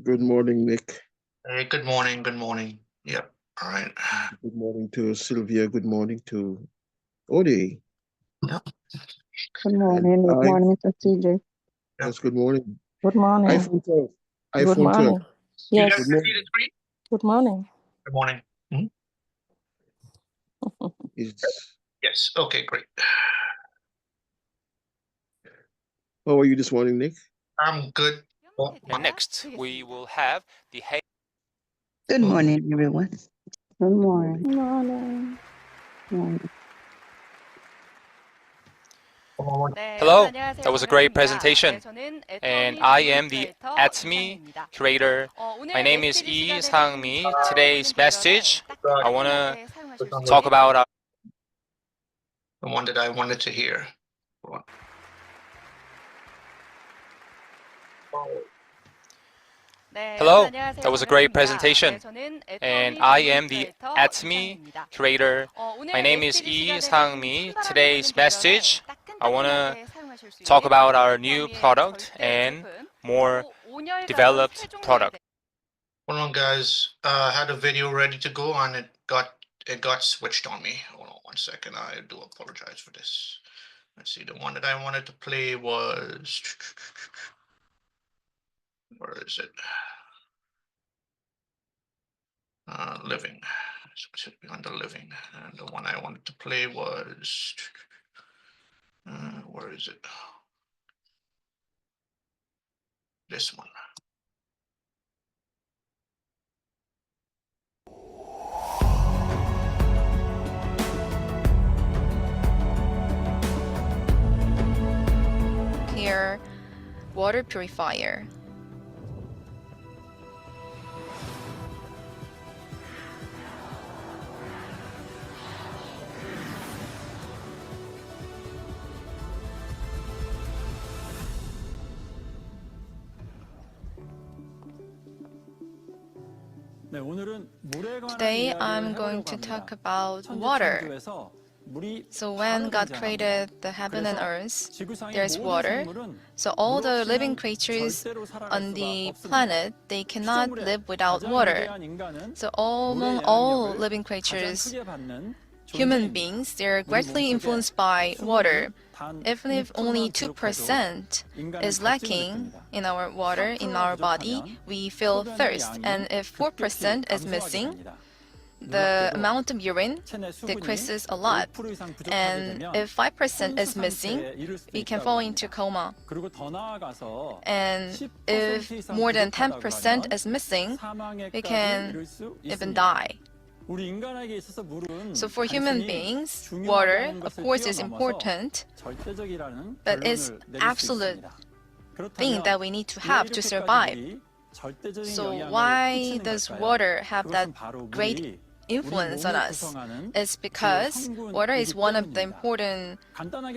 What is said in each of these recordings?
Good morning, Nick. Hey, good morning. Good morning. Yep. All right. Good morning to Sylvia. Good morning to Odi. Yep. Good And morning. Good morning, Mr. CJ. yes, good morning. Good morning. iPhone 12. Good iPhone 12. morning. You Yes. guys Good can see morning. the screen? Good morning. Good morning. Is Yes. Okay, great. how are you this morning, Nick? I'm good. Oh, And next, we will have the Good morning, everyone. Good morning. Good Morning. Morning. Hello, that was a great presentation. And I am the ATMI curator. My name is Lee Sang-mi. Today's message, I want to talk about the one that I wanted to hear. Hold on. Hello, that was a great presentation. And I am the ATMI curator. My name is Lee Sang-mi. Today's message, I want to talk about our new product and more developed product. Hold on, guys. I had a video ready to go and it got switched on me. Hold on 1 second. I do apologize for this. Let's see. The one that I wanted to play was, where is it? Living. So it should be under living. And the one I wanted to play was, where is it? This one. Here, water purifier. Today I'm going to talk about water. So when God created the heaven and earth, there's water. So all the living creatures on the planet, they cannot live without water. So among all living creatures, human beings, they're greatly influenced by water. Even if only 2% is lacking in our water, in our body, we feel thirst. And if 4% is missing, the amount of urine decreases a lot. And if 5% is missing, we can fall into coma. And if more than 10% is missing, we can even die. So for human beings, water, of course, is important, but it's absolute thing that we need to have to survive. So why does water have that great influence on us? It's because water is one of the important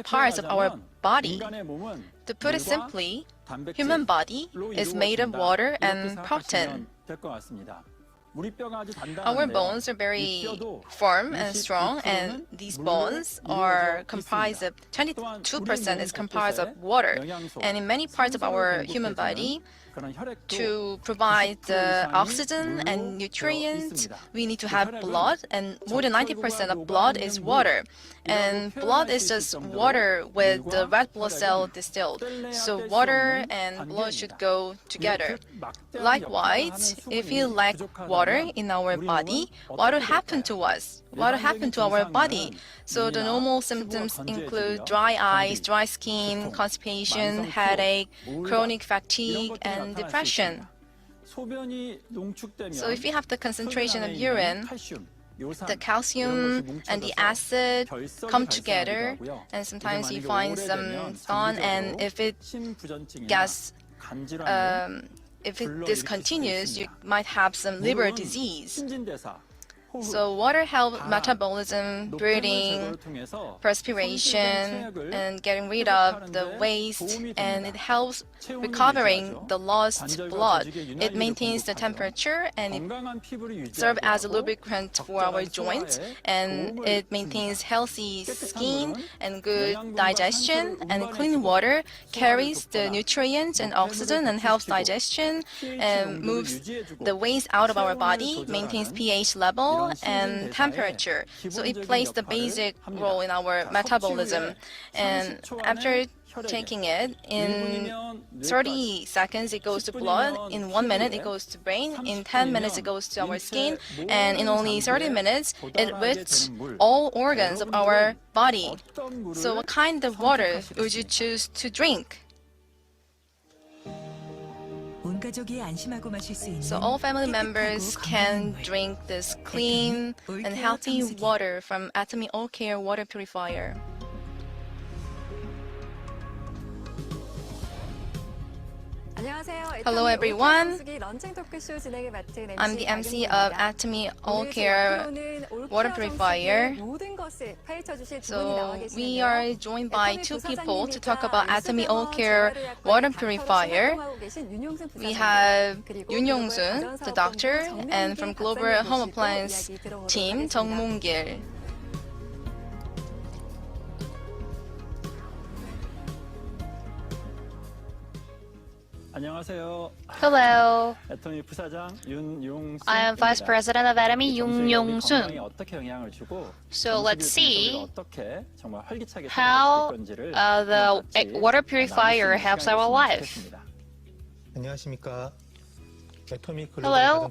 parts of our body. To put it simply, human body is made of water and protein. Our bones are very firm and strong, and these bones are comprised of 22% is comprised of water. And in many parts of our human body, to provide the oxygen and nutrients, we need to have blood, and more than 90% of blood is water. And blood is just water with the red blood cell distilled. So water and blood should go together. Likewise, if you lack water in our body, what will happen to us? What will happen to our body? So the normal symptoms include dry eyes, dry skin, constipation, headache, chronic fatigue, and depression. So if you have the concentration of urine, the calcium and the acid come together, and sometimes you find some thorn, and if it gets if this continues, you might have some liver disease. So water helps metabolism, breathing, perspiration, and getting rid of the waste, and it helps recovering the lost blood. It maintains the temperature and it serves as a lubricant for our joints, and it maintains healthy skin and good digestion. And clean water carries the nutrients and oxygen and helps digestion and moves the waste out of our body, maintains pH level and temperature. So it plays the basic role in our metabolism. And after taking it, in 30 seconds it goes to blood, in 1 minute it goes to brain, in 10 minutes it goes to our skin, and in only 30 minutes it reaches all organs of our body. So what kind of water would you choose to drink? So all family members can drink this clean and healthy water from Atomy All Care water purifier. Hello everyone, I'm the MC of Atomy All Care water purifier. So we are joined by two people to talk about Atomy All Care water purifier. We have Yoon Yong-sun, the doctor, and from Global Home Appliance team, Jung Moon-gil. Hello, I am Vice President of Atomy, Yoon Yong-sun. So let's see how the water purifier helps our life. Hello,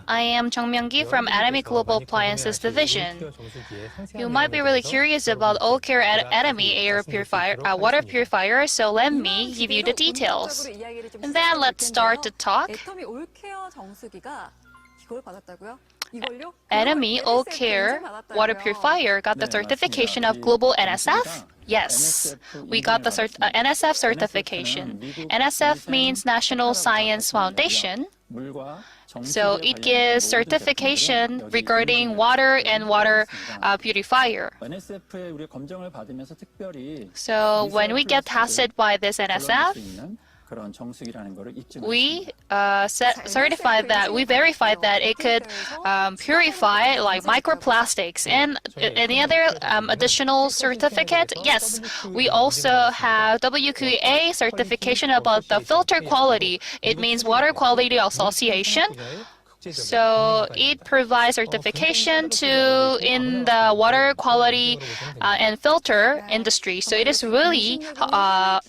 I am Jung Myung-gi from Atomy Global Appliances Division. You might be really curious about All Care Atomy water purifier, so let me give you the details. And then let's start the talk. Atomy All Care water purifier got the certification of Global NSF? Yes, we got the NSF certification. NSF means National Science Foundation. So it gives certification regarding water and water purifier. So when we get tested by this NSF, we certified that, we verified that it could purify like microplastics and any other additional certificate. Yes, we also have WQA certification about the filter quality. It means Water Quality Association. So it provides certification to in the water quality and filter industry. So it is really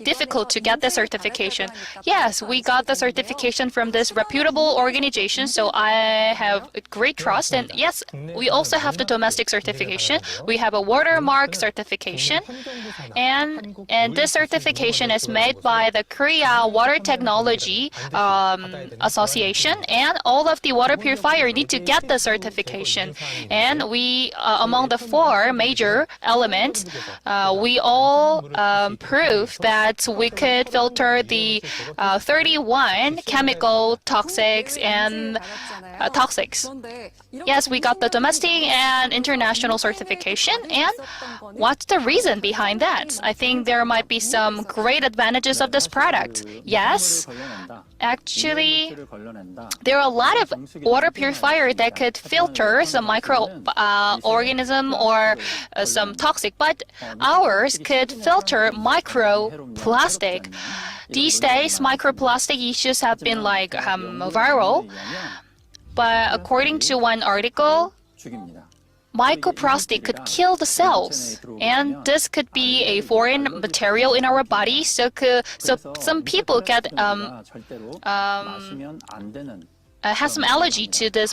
difficult to get the certification. Yes, we got the certification from this reputable organization, so I have great trust. And yes, we also have the domestic certification. We have a watermark certification, and this certification is made by the Korea Water Technology Association, and all of the water purifier need to get the certification. And we, among the 4 major elements, we all prove that we could filter the 31 chemical toxics and toxics. Yes, we got the domestic and international certification. And what's the reason behind that? I think there might be some great advantages of this product. Yes, actually, there are a lot of water purifier that could filter some microorganism or some toxic, but ours could filter microplastic. These days, microplastic issues have been like viral, but according to one article, microplastic could kill the cells, and this could be a foreign material in our body. So some people get has some allergy to this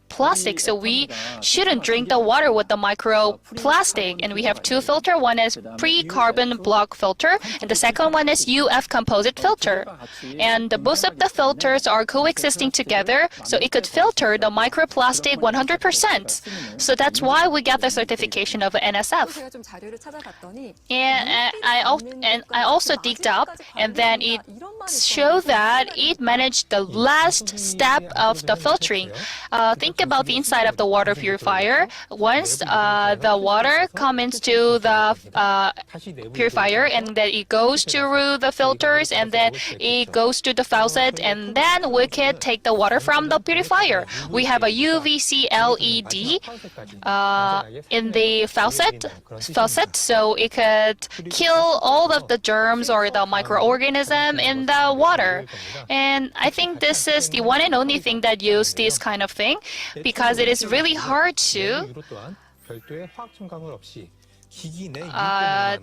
microplastic, so we shouldn't drink the water with the microplastic. And we have two filters. One is pre-carbon block filter, and the second one is UF composite filter. And both of the filters are coexisting together, so it could filter the microplastic 100%. So that's why we got the certification of NSF. And I also digged up, and then it showed that it managed the last step of the filtering. Think about the inside of the water purifier. Once the water comes into the purifier, and then it goes through the filters, and then it goes to the faucet, and then we can take the water from the purifier. We have a UVC LED in the faucet, so it could kill all of the germs or the microorganism in the water. And I think this is the one and only thing that use this kind of thing, because it is really hard to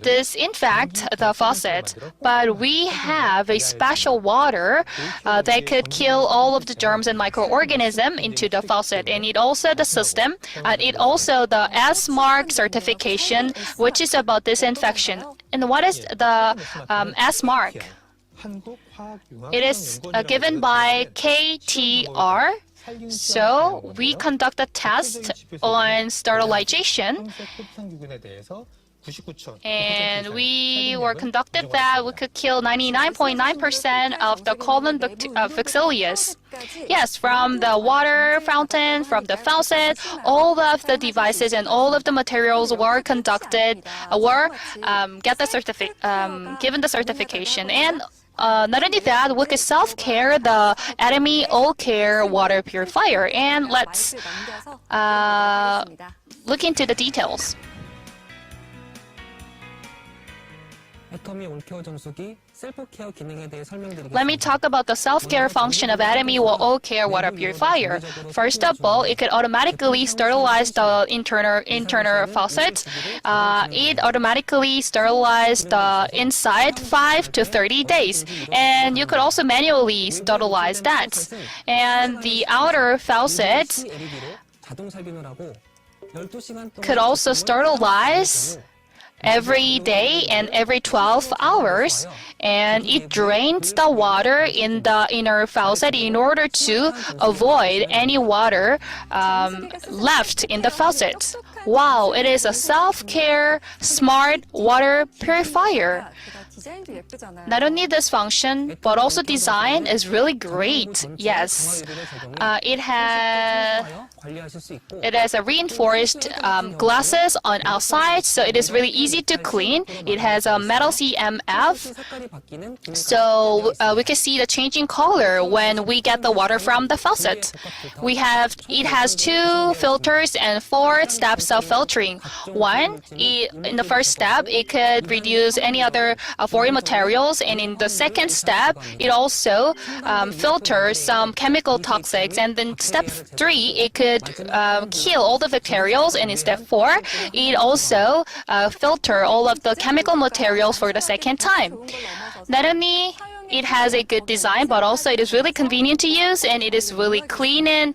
disinfect the faucet, but we have a special water that could kill all of the germs and microorganisms into the faucet. And it also the system, and it also the S-Mark certification, which is about disinfection. And what is the S-Mark? It is given by KTR. So we conduct a test on sterilization, and we were conducted that we could kill 99.9% of the colon bacillus. Yes, from the water fountain, from the faucet, all of the devices and all of the materials were conducted, given the certification. And not only that, we could self-care the Atomy All-Care water purifier. And let's look into the details. Let me talk about the self-care function of Atomy All-Care water purifier. First of all, it could automatically sterilize the internal faucet. It automatically sterilizes the inside 5 to 30 days. And you could also manually sterilize that. And the outer faucet could also sterilize every day and every 12 hours, and it drains the water in the inner faucet in order to avoid any water left in the faucet. Wow, it is a self-care smart water purifier. Not only this function, but also design is really great. Yes, it has a reinforced glasses on outside, so it is really easy to clean. It has a metal CMF, so we can see the changing color when we get the water from the faucet. It has 2 filters and 4 steps of filtering. One, in the first step, it could reduce any other foreign materials, and in the second step, it also filters some chemical toxics. And then step 3, it could kill all the bacterials, and in step 4, it also filter all of the chemical materials for the second time. Not only it has a good design, but also it is really convenient to use, and it is really clean, and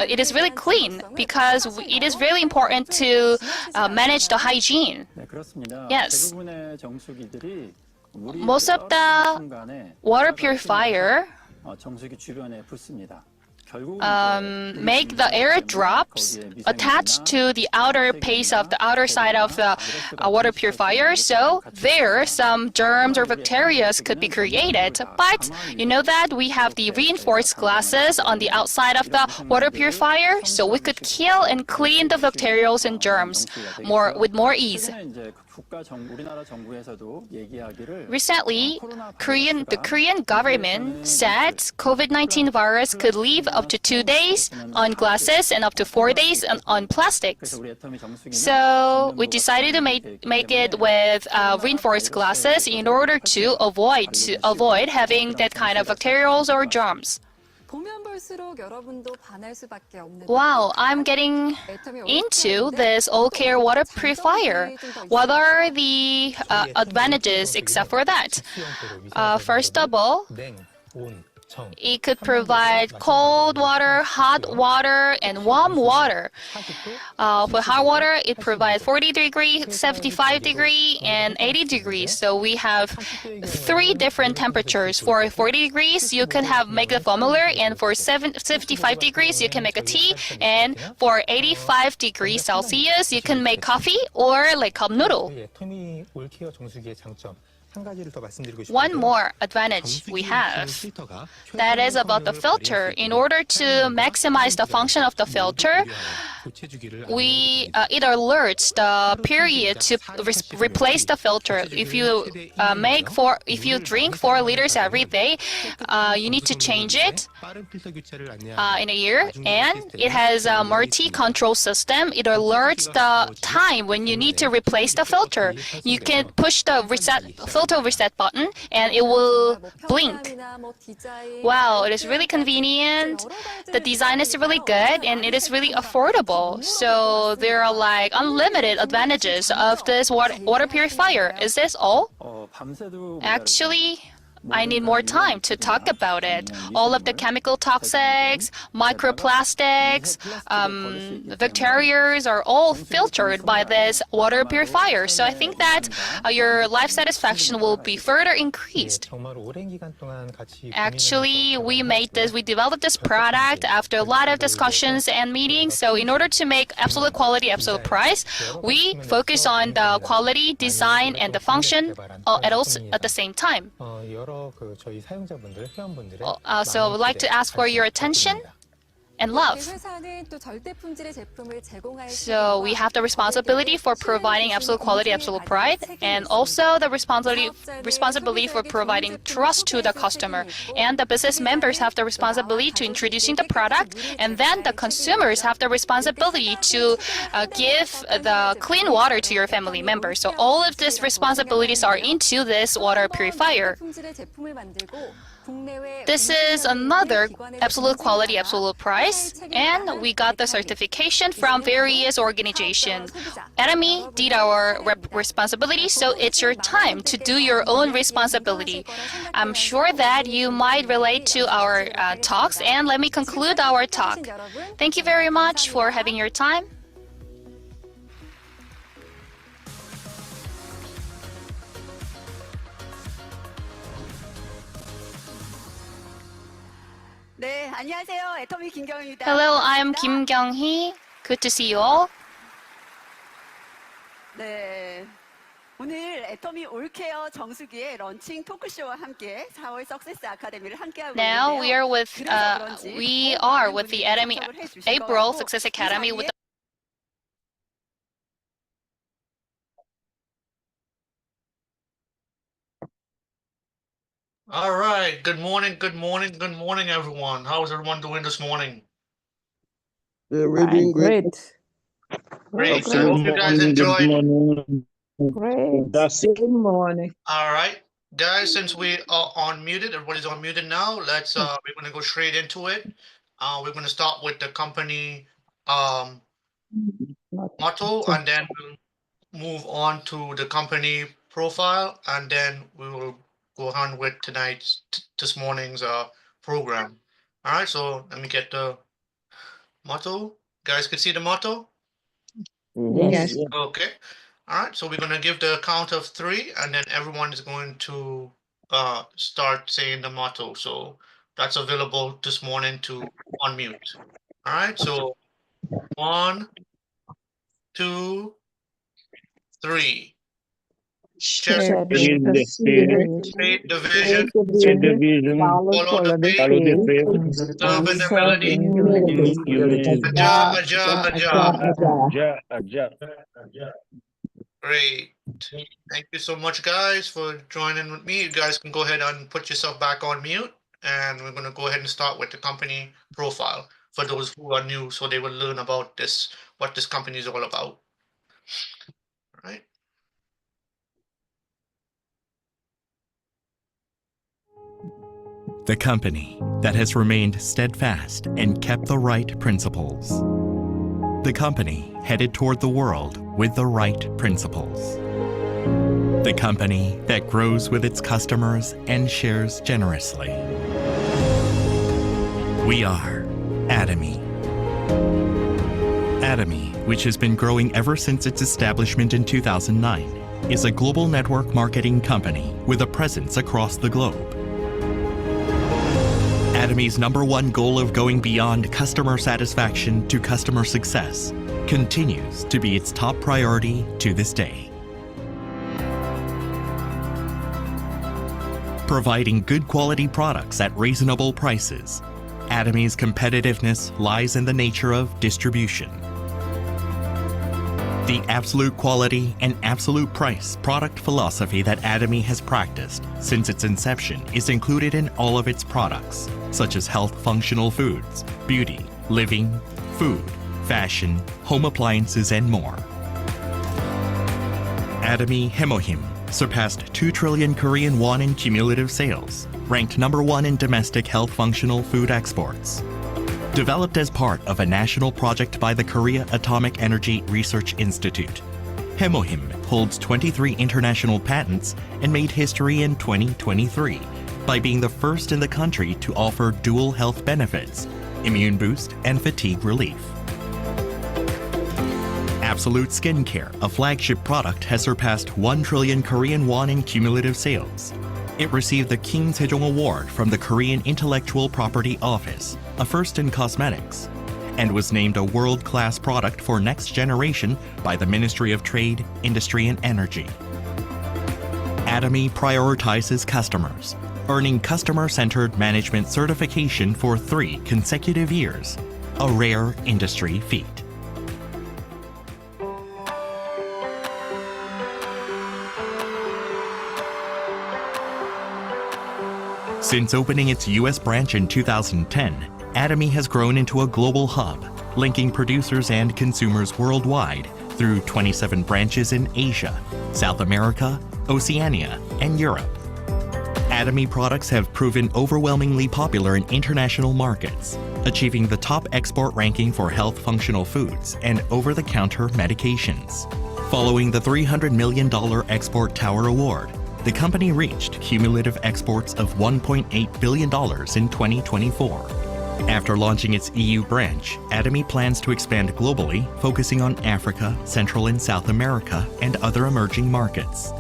it is really clean because it is really important to manage the hygiene. Yes. Most of the water purifier make the air drops attached to the outer piece of the outer side of the water purifier, so there some germs or bacteria could be created. But you know that we have the reinforced glasses on the outside of the water purifier, so we could kill and clean the bacteria and germs with more ease. Recently, the Korean government said COVID-19 virus could live up to 2 days on glasses and up to 4 days on plastics. So we decided to make it with reinforced glasses in order to avoid having that kind of bacteria or germs. Wow, I'm getting into this all-care water purifier. What are the advantages except for that? First of all, It could provide cold water, hot water, and warm water. For hot water, it provides 40 degree, 75 degree, and 80 degrees. So we have 3 different temperatures. For 40 degrees, you can make a formula, and for 75 degrees, you can make a tea, and for 85 degrees Celsius, you can make coffee or like cup noodle. One more advantage we have, that is about the filter. In order to maximize the function of the filter, it alerts the period to replace the filter. If you drink 4 liters every day, you need to change it in a year, and it has a multi-control system. It alerts the time when you need to replace the filter. You can push the filter reset button and it will blink. Wow, it is really convenient. The design is really good and it is really affordable. So there are like unlimited advantages of this water purifier. Is this all? Actually, I need more time to talk about it. All of the chemical toxics, microplastics, bacteria are all filtered by this water purifier. So I think that your life satisfaction will be further increased. Actually, we developed this product after a lot of discussions and meetings. So in order to make absolute quality, absolute price, we focus on the quality, design, and the function at the same time. So I would like to ask for your attention and love. So we have the responsibility for providing absolute quality, absolute price, and also the responsibility for providing trust to the customer. And the business members have the responsibility to introducing the product, and then the consumers have the responsibility to give the clean water to your family members. So all of these responsibilities are into this water purifier. This is another absolute quality, absolute price, and we got the certification from various organizations. Atomy did our responsibility, so it's your time to do your own responsibility. I'm sure that you might relate to our talks, and let me conclude our talk. Thank you very much for having your time. Hello, I'm Kim Kyung-hee. Good to see you all. Now we are with the Atomy April Success Academy with All right. Good morning, everyone. How is everyone doing this morning? We're doing great. Great. I hope you guys enjoyed. Great. Fantastic. Good morning. All right, guys. Since we are unmuted, everybody's unmuted now. Let's. We're gonna go straight into it. We're gonna start with the company motto, and then we'll move on to the company profile, and then we will go on with this morning's program. All right, so let me get the motto. Guys can see the motto? Yes. Okay. All right, so we're gonna give the count of 3, and then everyone is going to start saying the motto. So that's available this morning to unmute. All right, so 1, 2, 3. Share the Spirit, Create the vision, share the vision, follow the faith, follow the faith, serve in humility. unity. Aja. Great. Thank you so much, guys, for joining with me. You guys can go ahead and put yourself back on mute, and we're going to go ahead and start with the company profile for those who are new, so they will learn about what this company is all about. All right. The company that has remained steadfast and kept the right principles. The company headed toward the world with the right principles. The company that grows with its customers and shares generously. We are Atomy. Atomy, which has been growing ever since its establishment in 2009, is a global network marketing company with a presence across the globe. Atomy's #1 goal of going beyond customer satisfaction to customer success continues to be its top priority to this day. Providing good quality products at reasonable prices, Atomy's competitiveness lies in the nature of distribution. The absolute quality and absolute price product philosophy that Atomy has practiced since its inception is included in all of its products, such as health functional foods, beauty, living, food, fashion, home appliances, and more. Atomy Hemohim surpassed 2 trillion Korean won in cumulative sales, ranked #1 in domestic health functional food exports. Developed as part of a national project by the Korea Atomic Energy Research Institute, Hemohim holds 23 international patents and made history in 2023 by being the first in the country to offer dual health benefits, immune boost, and fatigue relief. Absolute Skincare, a flagship product, has surpassed 1 trillion Korean won in cumulative sales. It received the King Sejong Award from the Korean Intellectual Property Office, a first in cosmetics, and was named a world-class product for next generation by the Ministry of Trade, Industry and Energy. Atomy prioritizes customers, earning customer-centered management certification for 3 consecutive years, a rare industry feat. Since opening its U.S. branch in 2010, Atomy has grown into a global hub, linking producers and consumers worldwide through 27 branches in Asia, South America, Oceania, and Europe. Atomy products have proven overwhelmingly popular in international markets, achieving the top export ranking for health functional foods and over-the-counter medications. Following the $300 million Export Tower Award, the company reached cumulative exports of $1.8 billion in 2024. After launching its EU branch, Atomy plans to expand globally, focusing on Africa, Central and South America, and other emerging markets.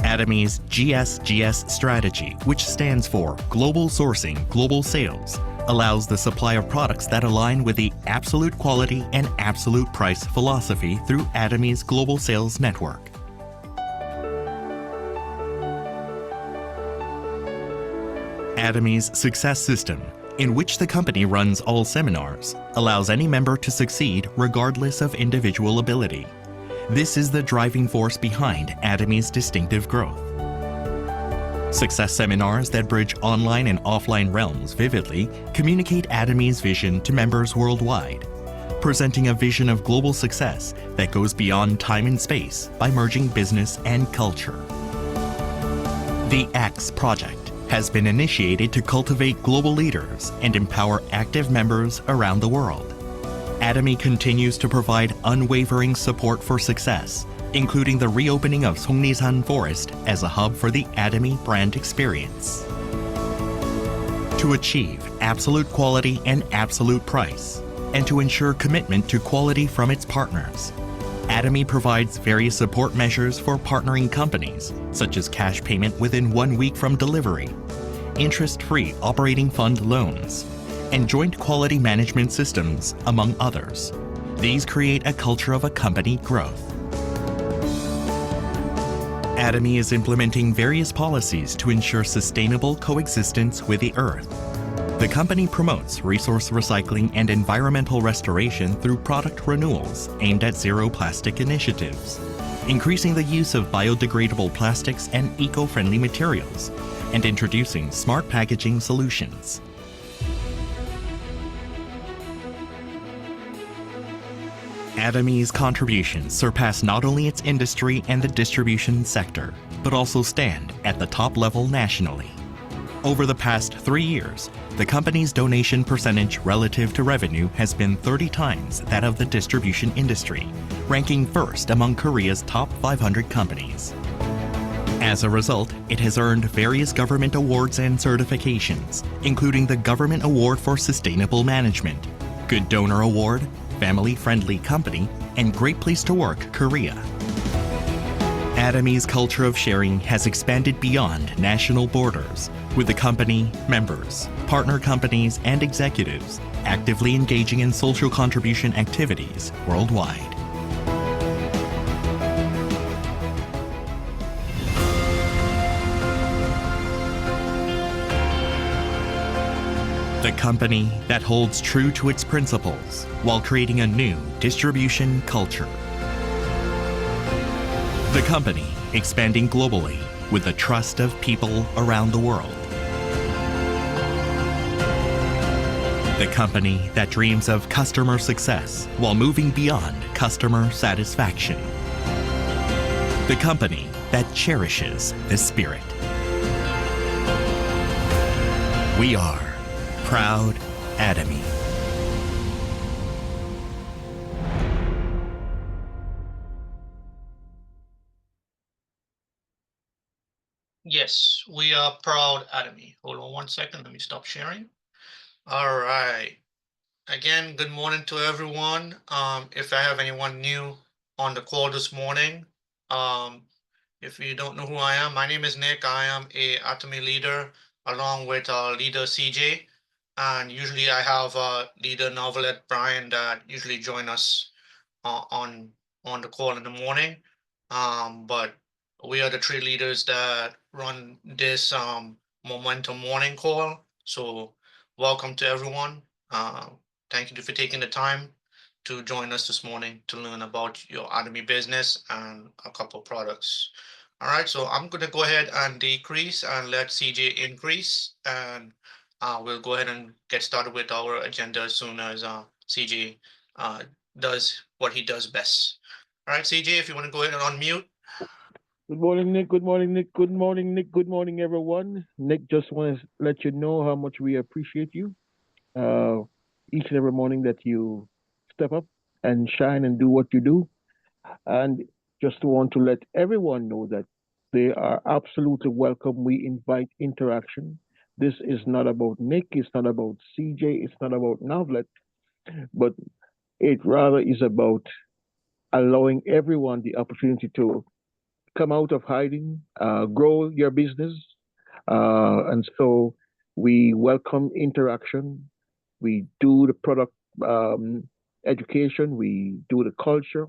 Atomy's GSGS strategy, which stands for Global Sourcing, Global Sales, allows the supply of products that align with the absolute quality and absolute price philosophy through Atomy's global sales network. Atomy's Success System, in which the company runs all seminars, allows any member to succeed regardless of individual ability. This is the driving force behind Atomy's distinctive growth. Success seminars that bridge online and offline realms vividly communicate Atomy's vision to members worldwide, presenting a vision of global success that goes beyond time and space by merging business and culture. The X Project has been initiated to cultivate global leaders and empower active members around the world. Atomy continues to provide unwavering support for success, including the reopening of Songnisan Forest as a hub for the Atomy brand experience. To achieve absolute quality and absolute price, and to ensure commitment to quality from its partners, Atomy provides various support measures for partnering companies, such as cash payment within 1 week from delivery, interest-free operating fund loans, and joint quality management systems, among others. These create a culture of a company growth. Atomy is implementing various policies to ensure sustainable coexistence with the Earth. The company promotes resource recycling and environmental restoration through product renewals aimed at zero plastic initiatives, increasing the use of biodegradable plastics and eco-friendly materials, and introducing smart packaging solutions. Atomy's contributions surpass not only its industry and the distribution sector, but also stand at the top level nationally. Over the past 3 years, the company's donation percentage relative to revenue has been 30 times that of the distribution industry, ranking first among Korea's top 500 companies. As a result, it has earned various government awards and certifications, including the Government Award for Sustainable Management, Good Donor Award, Family Friendly Company, and Great Place to Work, Korea. Atomi's culture of sharing has expanded beyond national borders, with the company, members, partner companies, and executives actively engaging in social contribution activities worldwide. The company that holds true to its principles while creating a new distribution culture. The company expanding globally with the trust of people around the world. The company that dreams of customer success while moving beyond customer satisfaction. The company that cherishes the spirit. We are proud Atomy. Yes, we are proud Atomy. Hold on one second. Let me stop sharing. All right. Again, good morning to everyone. If I have anyone new on the call this morning, if you don't know who I am, my name is Nick. I am a Atomy leader along with leader CJ. And usually I have leader Novelette Brian that usually join us on the call in the morning. But we are the three leaders that run this momentum morning call. So welcome to everyone. Thank you for taking the time to join us this morning to learn about your Atomy business and a couple products. All right, so I'm going to go ahead and decrease and let CJ increase, and we'll go ahead and get started with our agenda as soon as CJ does what he does best. All right, CJ, if you want to go ahead and unmute. Good morning, Nick. Good morning, Nick. Good morning, Nick. Good morning, everyone. Nick, just want to let you know how much we appreciate you. Each and every morning that you step up and shine and do what you do. And just want to let everyone know that they are absolutely welcome. We invite interaction. This is not about Nick. It's not about CJ. It's not about Novlet, but it rather is about allowing everyone the opportunity to come out of hiding, grow your business. And so we welcome interaction. We do the product education, we do the culture,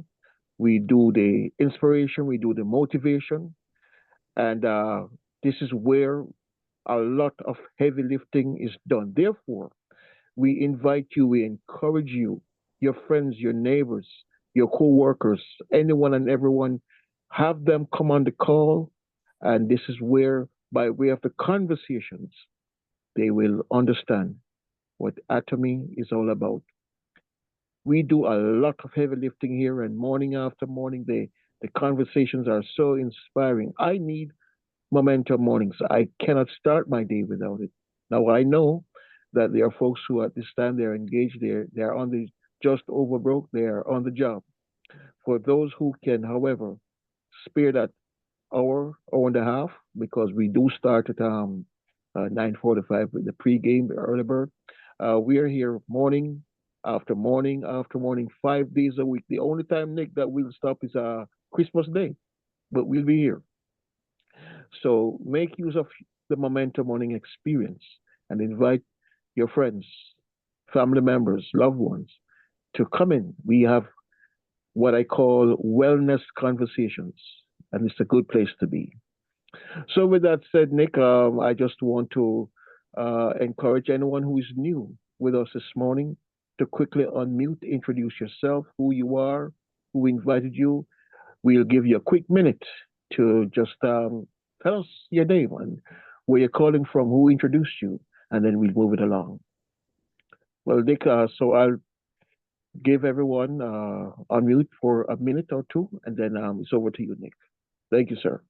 we do the inspiration, we do the motivation. And this is where a lot of heavy lifting is done. Therefore, we invite you, we encourage you, your friends, your neighbors, your co-workers, anyone and everyone, have them come on the call. And this is where, by way of the conversations, they will understand what Atomy is all about. We do a lot of heavy lifting here, and morning after morning, the conversations are so inspiring. I need momentum mornings. I cannot start my day without it. Now, I know that there are folks who at this time they're engaged, they're on the just over broke, they're on the job. For those who can, however, spare that hour and a half, because we do start at 9:45 with the pregame, the early bird. We are here morning after morning after morning, 5 days a week. The only time, Nick, that we'll stop is Christmas Day, but we'll be here. So make use of the Momentum Morning experience and invite your friends, family members, loved ones to come in. We have what I call wellness conversations, and it's a good place to be. So with that said, Nick, I just want to encourage anyone who is new with us this morning to quickly unmute, introduce yourself, who you are, who invited you. We'll give you a quick minute to just tell us your name and where you're calling from, who introduced you, and then we'll move it along. Well, Nick, so I'll give everyone unmute for a minute or two, and then it's over to you, Nick. Thank you, sir.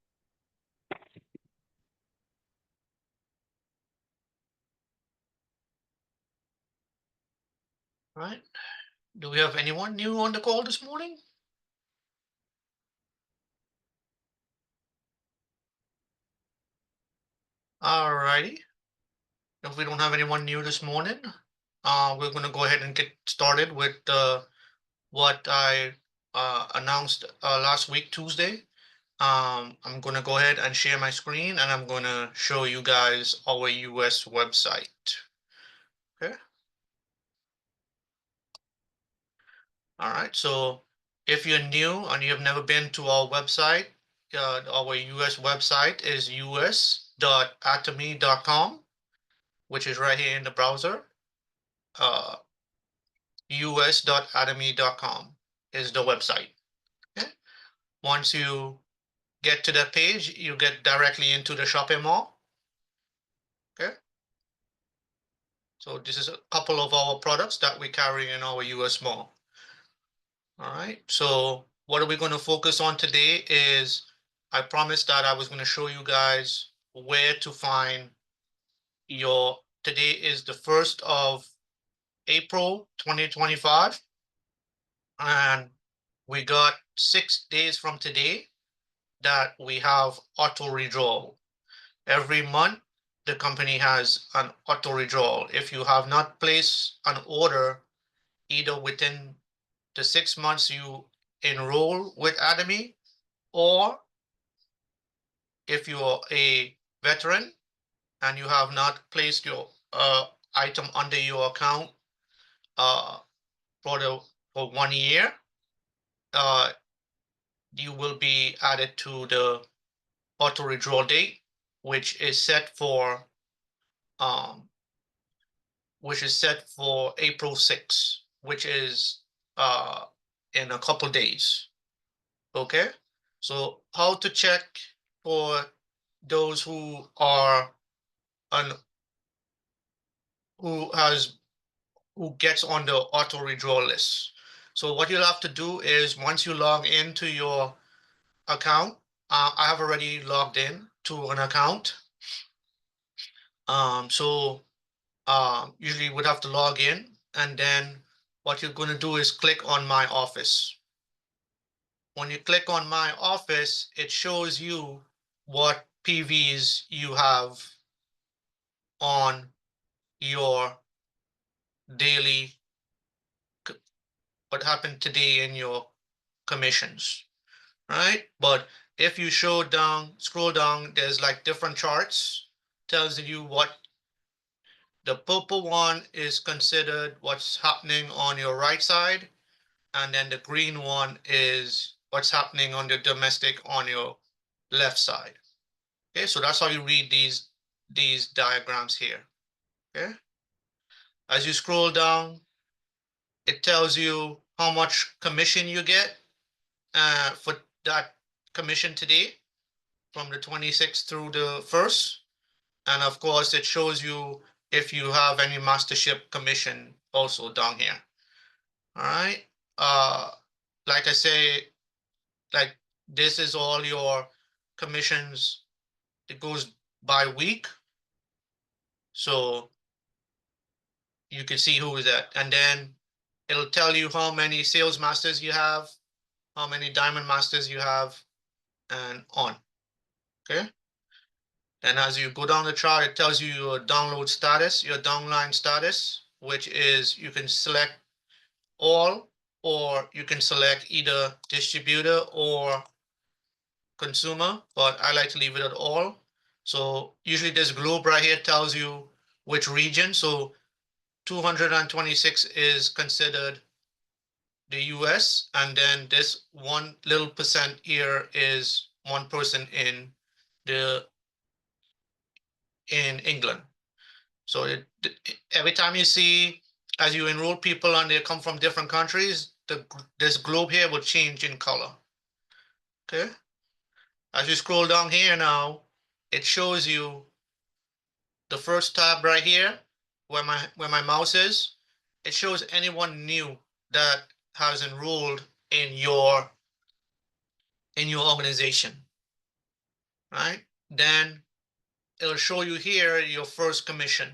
All right. Do we have anyone new on the call this morning? Alrighty. If we don't have anyone new this morning, we're going to go ahead and get started with what I announced last week, Tuesday. I'm going to go ahead and share my screen, and I'm going to show you guys our US website. Okay. All right. So if you're new and you have never been to our website, our US website is us.atomy.com, which is right here in the browser. us.atomy.com is the website. Okay. Once you get to that page, you get directly into the shopping mall. Okay. So this is a couple of our products that we carry in our US mall. All right. So what are we going to focus on today is I promised that I was going to show you guys where to find your, today is the 1st of April 2025. And we got 6 days from today that we have auto redraw. Every month, the company has an auto redraw. If you have not placed an order, either within the 6 months you enroll with Atomy, or if you are a veteran and you have not placed your item under your account for 1 year, you will be added to the auto redraw date, which is set for April 6th, which is in a couple days. Okay, so how to check for those who are who gets on the auto redraw list. So what you'll have to do is once you log into your account, I have already logged in to an account. Usually you would have to log in, and then what you're going to do is click on My Office. When you click on My Office, it shows you what PVs you have on your daily, what happened today in your commissions, right? But if you scroll down, there's like different charts, tells you what the purple one is considered what's happening on your right side, and then the green one is what's happening on the domestic on your left side. Okay, so that's how you read these diagrams here. Okay, as you scroll down, it tells you how much commission you get for that commission today from the 26th through the 1st. And of course, it shows you if you have any mastership commission also down here. All right. Like I say, like this is all your commissions. It goes by week. So you can see who is that. And then it'll tell you how many sales masters you have, how many diamond masters you have, and on. Okay. And as you go down the chart, it tells you your download status, your downline status, which is you can select all, or you can select either distributor or consumer, but I like to leave it at all. So usually this globe right here tells you which region. So 226 is considered the US, and then this one little percent here is one person in England. So every time you see, as you enroll people and they come from different countries, this globe here will change in color. Okay. As you scroll down here now, it shows you the first tab right here, where my mouse is. It shows anyone new that has enrolled in your organization, right? Then it'll show you here your first commission.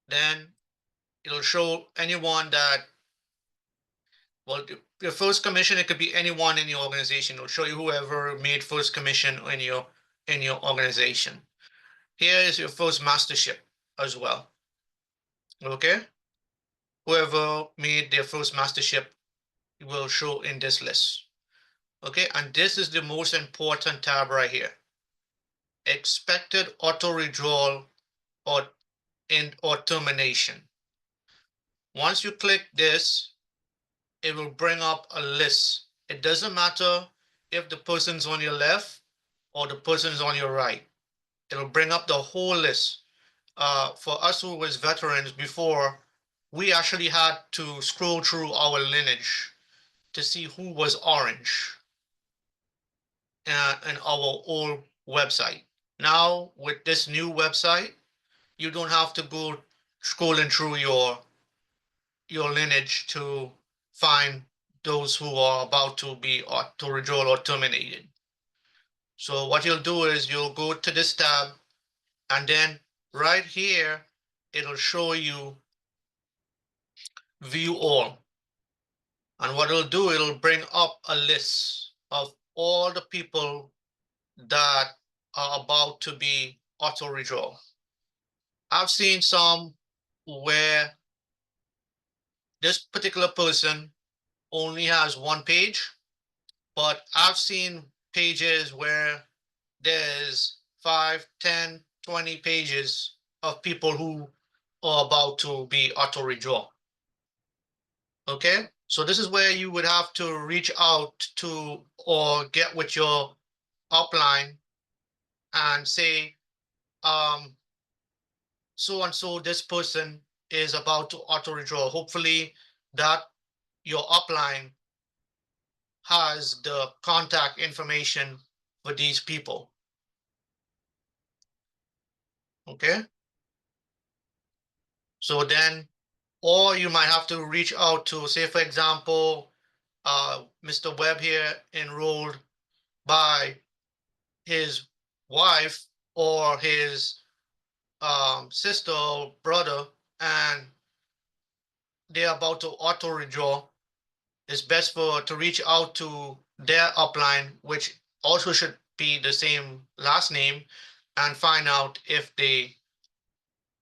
Then it'll show anyone that, well, your first commission, it could be anyone in your organization. It'll show you whoever made first commission in your organization. here is your first mastership as well. Okay, whoever made their first mastership will show in this list. Okay, and this is the most important tab right here. Expected auto withdrawal or termination. Once you click this, it will bring up a list. It doesn't matter if the person's on your left or the person's on your right. It'll bring up the whole list. For us who was veterans before, we actually had to scroll through our lineage to see who was orange in our old website. Now with this new website, you don't have to go scrolling through your lineage to find those who are about to be auto withdrawal or terminated. So what you'll do is you'll go to this tab, and then right here, it'll show you view all. And what it'll do, it'll bring up a list of all the people that are about to be auto withdrawal. I've seen some where this particular person only has one page, but I've seen pages where there's 5, 10, 20 pages of people who are about to be auto withdrawal. Okay, so this is where you would have to reach out to or get with your upline and say, so and so this person is about to auto withdraw. Hopefully that your upline has the contact information for these people. Okay, so then, or you might have to reach out to, say for example, Mr. Webb here enrolled by his wife or his sister or brother, and they're about to auto withdraw. It's best to reach out to their upline, which also should be the same last name, and find out if they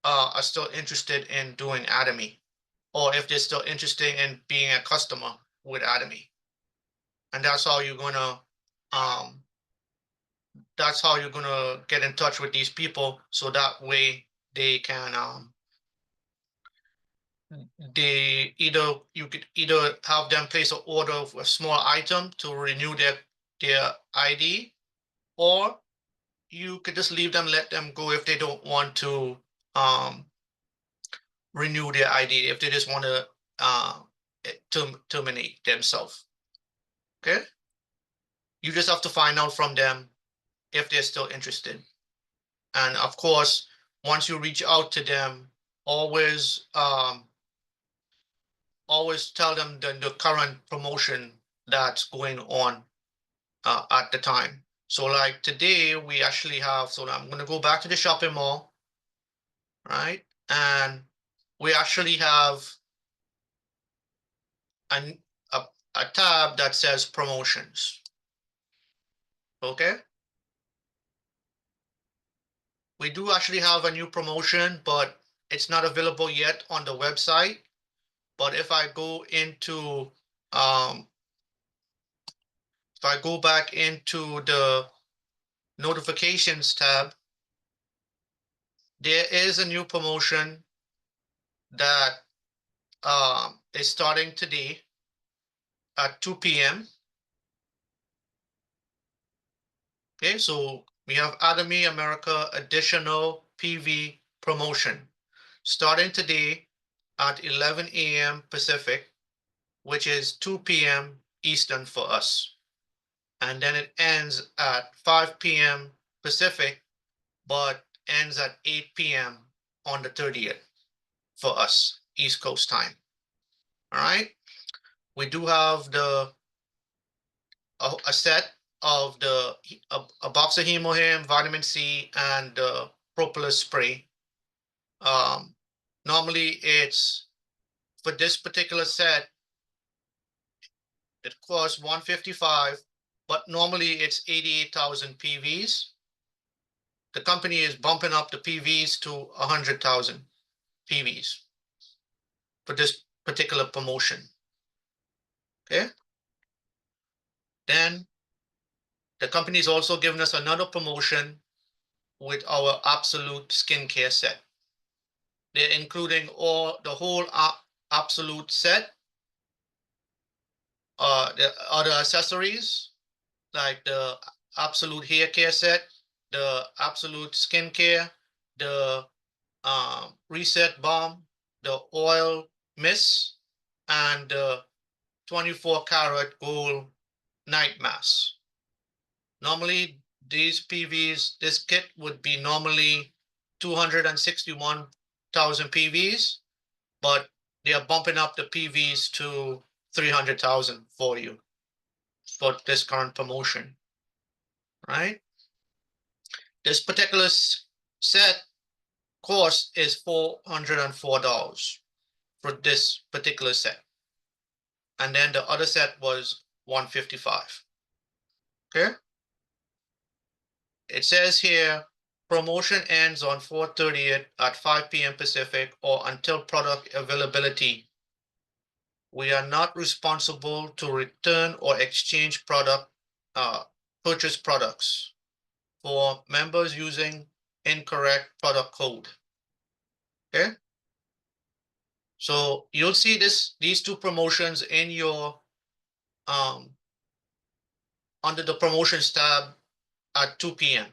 are still interested in doing Atomy, or if they're still interested in being a customer with Atomy. And that's how you're gonna get in touch with these people, so that way they can you could either have them place an order for a small item to renew their ID, or you could just leave them, let them go if they don't want to renew their ID, if they just want to terminate themselves. Okay, you just have to find out from them if they're still interested. And of course, once you reach out to them, always tell them the current promotion that's going on at the time. So like today we actually have, so I'm going to go back to the shopping mall, right? And we actually have a tab that says promotions. Okay. We do actually have a new promotion, but it's not available yet on the website. But if I go into, if I go back into the notifications tab, there is a new promotion that is starting today at 2 p.m. Okay, so we have Atomy America additional PV promotion starting today at 11 a.m. Pacific, which is 2 p.m. Eastern for us. And then it ends at 5 p.m. Pacific, but ends at 8 p.m. on the 30th for us, East Coast time. All right. We do have a set of a box of Hemohim, vitamin C, and propolis spray. Normally it's, for this particular set, it costs $155, but normally it's 88,000 PVs. the company is bumping up the PVs to 100,000 PVs for this particular promotion. Okay. Then the company is also giving us another promotion with our Absolute skincare set. They're including the whole Absolute set, the other accessories like the Absolute hair care set, the Absolute skincare, the reset balm, the oil mist, and the 24 karat gold night mask. Normally, these PVs, this kit would be normally 261,000 PVs, but they are bumping up the PVs to 300,000 for you for this current promotion, right? This particular set cost is $404 for this particular set. And then the other set was $155. Okay. It says here, promotion ends on 4/30 at 5 p.m. Pacific or until product availability. We are not responsible to return or exchange purchased products for members using incorrect product code. Okay. So you'll see these two promotions in your under the promotions tab at 2 p.m.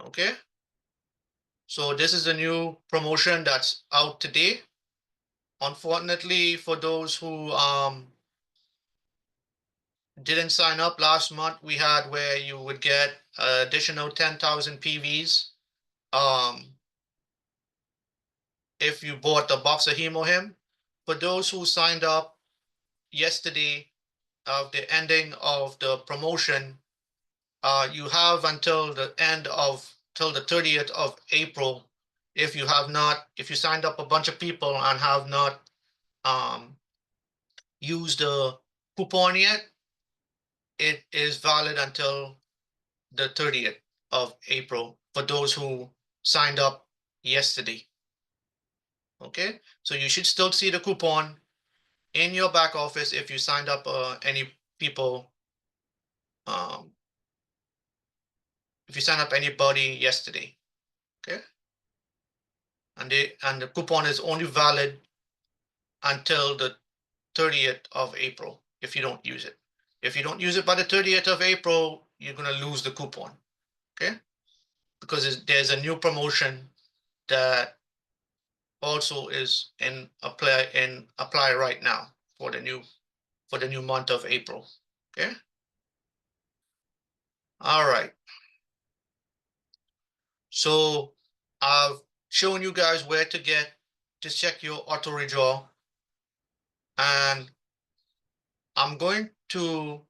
Okay. So this is a new promotion that's out today. Unfortunately, for those who didn't sign up last month, we had where you would get additional 10,000 PVs if you bought the box of Hemohim. For those who signed up yesterday of the ending of the promotion, you have until the 30th of April. If you signed up a bunch of people and have not used the coupon yet, it is valid until the 30th of April for those who signed up yesterday. Okay, so you should still see the coupon in your back office if you signed up any people. If you sign up anybody yesterday, okay, and the coupon is only valid until the 30th of April if you don't use it. If you don't use it by the 30th of April, you're going to lose the coupon, okay? Because there's a new promotion that also is in apply right now for the new month of April, okay? All right. So I've shown you guys where to check your auto redraw, and I'm going to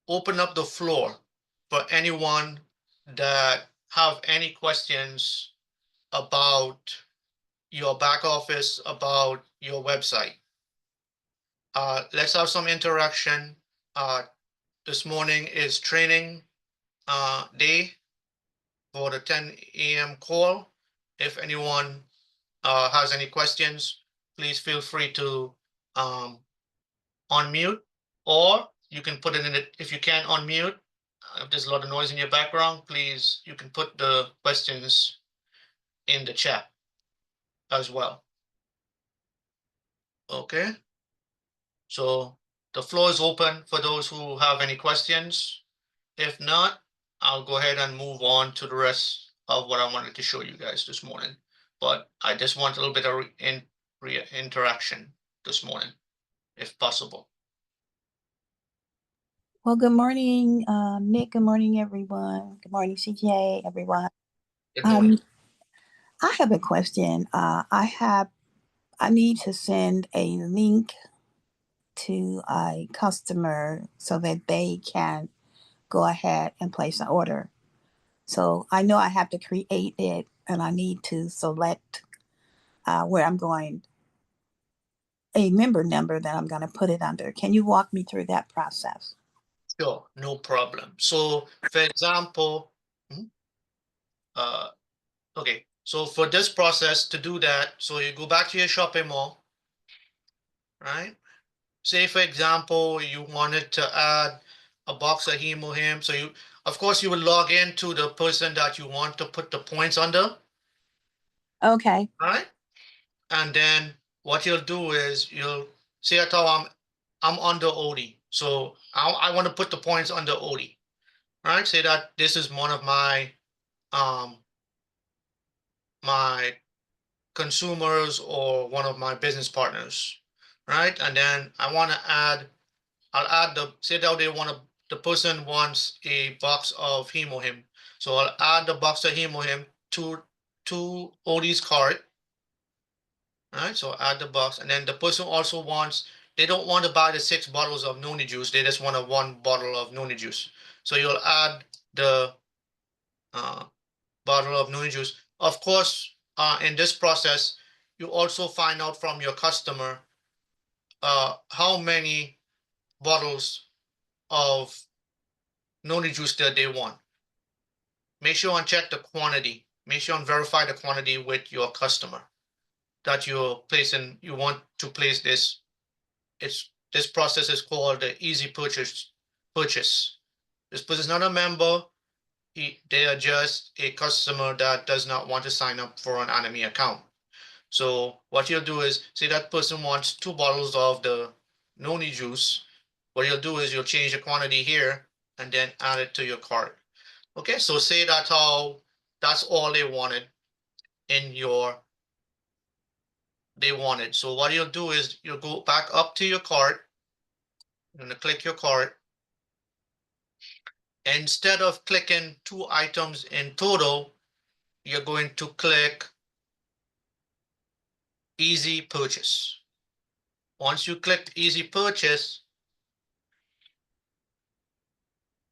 open up the floor for anyone that have any questions about your back office, about your website. Let's have some interaction. This morning is training day for the 10 a.m. call. If anyone has any questions, please feel free to unmute, or you can put it in it. If you can't unmute, if there's a lot of noise in your background, please, you can put the questions in the chat as well. Okay. So the floor is open for those who have any questions. If not, I'll go ahead and move on to the rest of what I wanted to show you guys this morning. But I just want a little bit of interaction this morning, if possible. Well, good morning, Nick. Good morning, everyone. Good morning, CJ, everyone. Good morning. I have a question. I need to send a link to a customer so that they can go ahead and place an order. So I know I have to create it, and I need to select where I'm going, a member number that I'm going to put it under. Can you walk me through that process? Sure, no problem. So, for example, Okay, so for this process to do that, so you go back to your shopping mall, right? Say for example, you wanted to add a box of Hemohim. So you, of course, you would log into the person that you want to put the points under, Okay. right? And then what you'll do is you'll say at all I'm under Odie. So I want to put the points under Odie, right? Say that this is one of my my consumers or one of my business partners, right? And then I want to add, I'll add the, say that they want to, the person wants a box of Hemohim. So I'll add the box of Hemohim to Odie's cart, right? So add the box, and then the person also wants, they don't want to buy the 6 bottles of noni juice. They just want a 1 bottle of noni juice. So you'll add the bottle of noni juice. Of course, in this process, you also find out from your customer how many bottles of noni juice that they want. Make sure and check the quantity. Make sure and verify the quantity with your customer that you're placing. You want to place this. This process is called the easy purchase. This person is not a member. They are just a customer that does not want to sign up for an Anime account. So what you'll do is, say that person wants 2 bottles of the noni juice. What you'll do is you'll change the quantity here and then add it to your cart. Okay, so say that's all they wanted in your, they wanted. So what you'll do is you'll go back up to your cart. You're gonna click your cart. Instead of clicking 2 items in total, you're going to click easy purchase. Once you click easy purchase,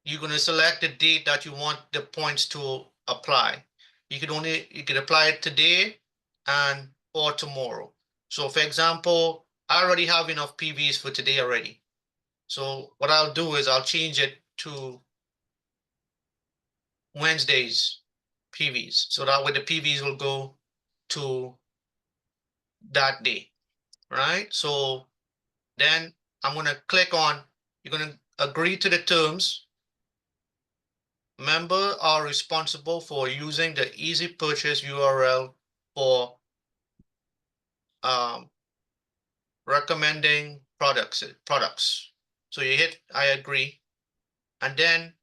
you're going to select the date that you want the points to apply. You can apply it today and or tomorrow. So for example, I already have enough PVs for today already. So what I'll do is I'll change it to Wednesday's PVs. So that way the PVs will go to that day, right? So then I'm going to click on, you're going to agree to the terms. Members are responsible for using the easy purchase URL for recommending products. So you hit I agree, and then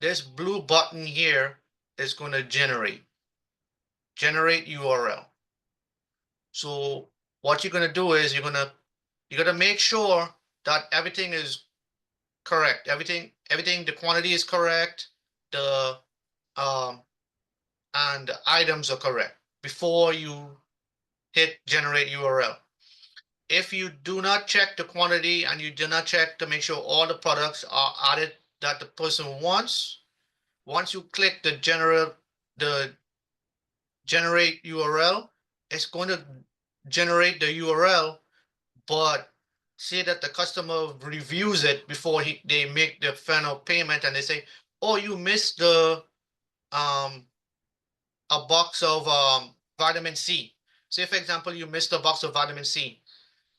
this blue button here is going to generate URL. So what you're going to do is you're going to make sure that everything is correct. Everything, the quantity is correct. The and the items are correct before you hit generate URL. If you do not check the quantity and you do not check to make sure all the products are added that the person wants, once you click the generate URL, it's going to generate the URL, but say that the customer reviews it before they make the final payment, and they say, oh, you missed the a box of vitamin C. Say, for example, you missed a box of vitamin C.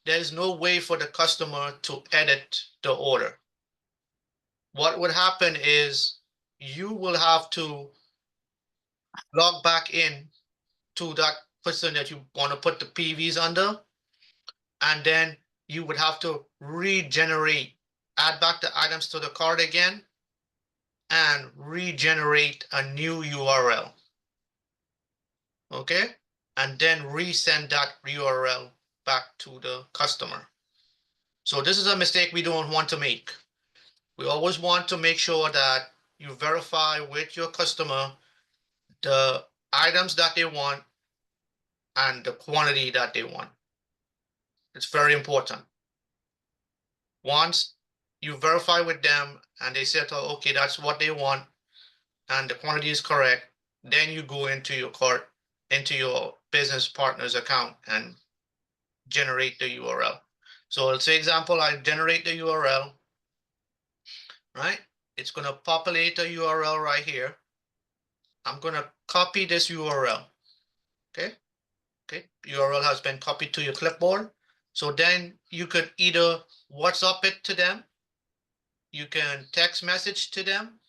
There is no way for the customer to edit the order. What would happen is you will have to log back in to that person that you want to put the PVs under, and then you would have to regenerate, add back the items to the cart again, and regenerate a new URL. Okay, and then resend that URL back to the customer. So this is a mistake we don't want to make. We always want to make sure that you verify with your customer the items that they want and the quantity that they want. It's very important. Once you verify with them and they said, oh, okay, that's what they want and the quantity is correct, then you go into your cart, into your business partner's account and generate the URL. So let's say example, I generate the URL, right? It's going to populate a URL right here. I'm gonna copy this URL. Okay. Okay. URL has been copied to your clipboard. So then you could either WhatsApp it to them. You can text message to them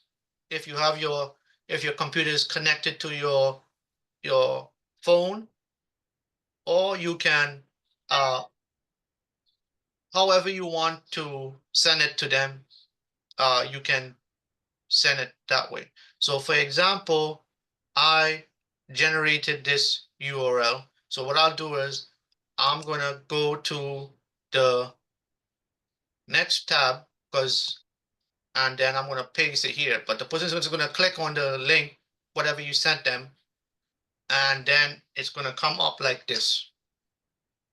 if you have if your computer is connected to your phone, or you can however you want to send it to them, you can send it that way. So for example, I generated this URL. So what I'll do is I'm gonna go to the next tab and then I'm gonna paste it here. But the person is gonna click on the link, whatever you sent them, and then it's gonna come up like this.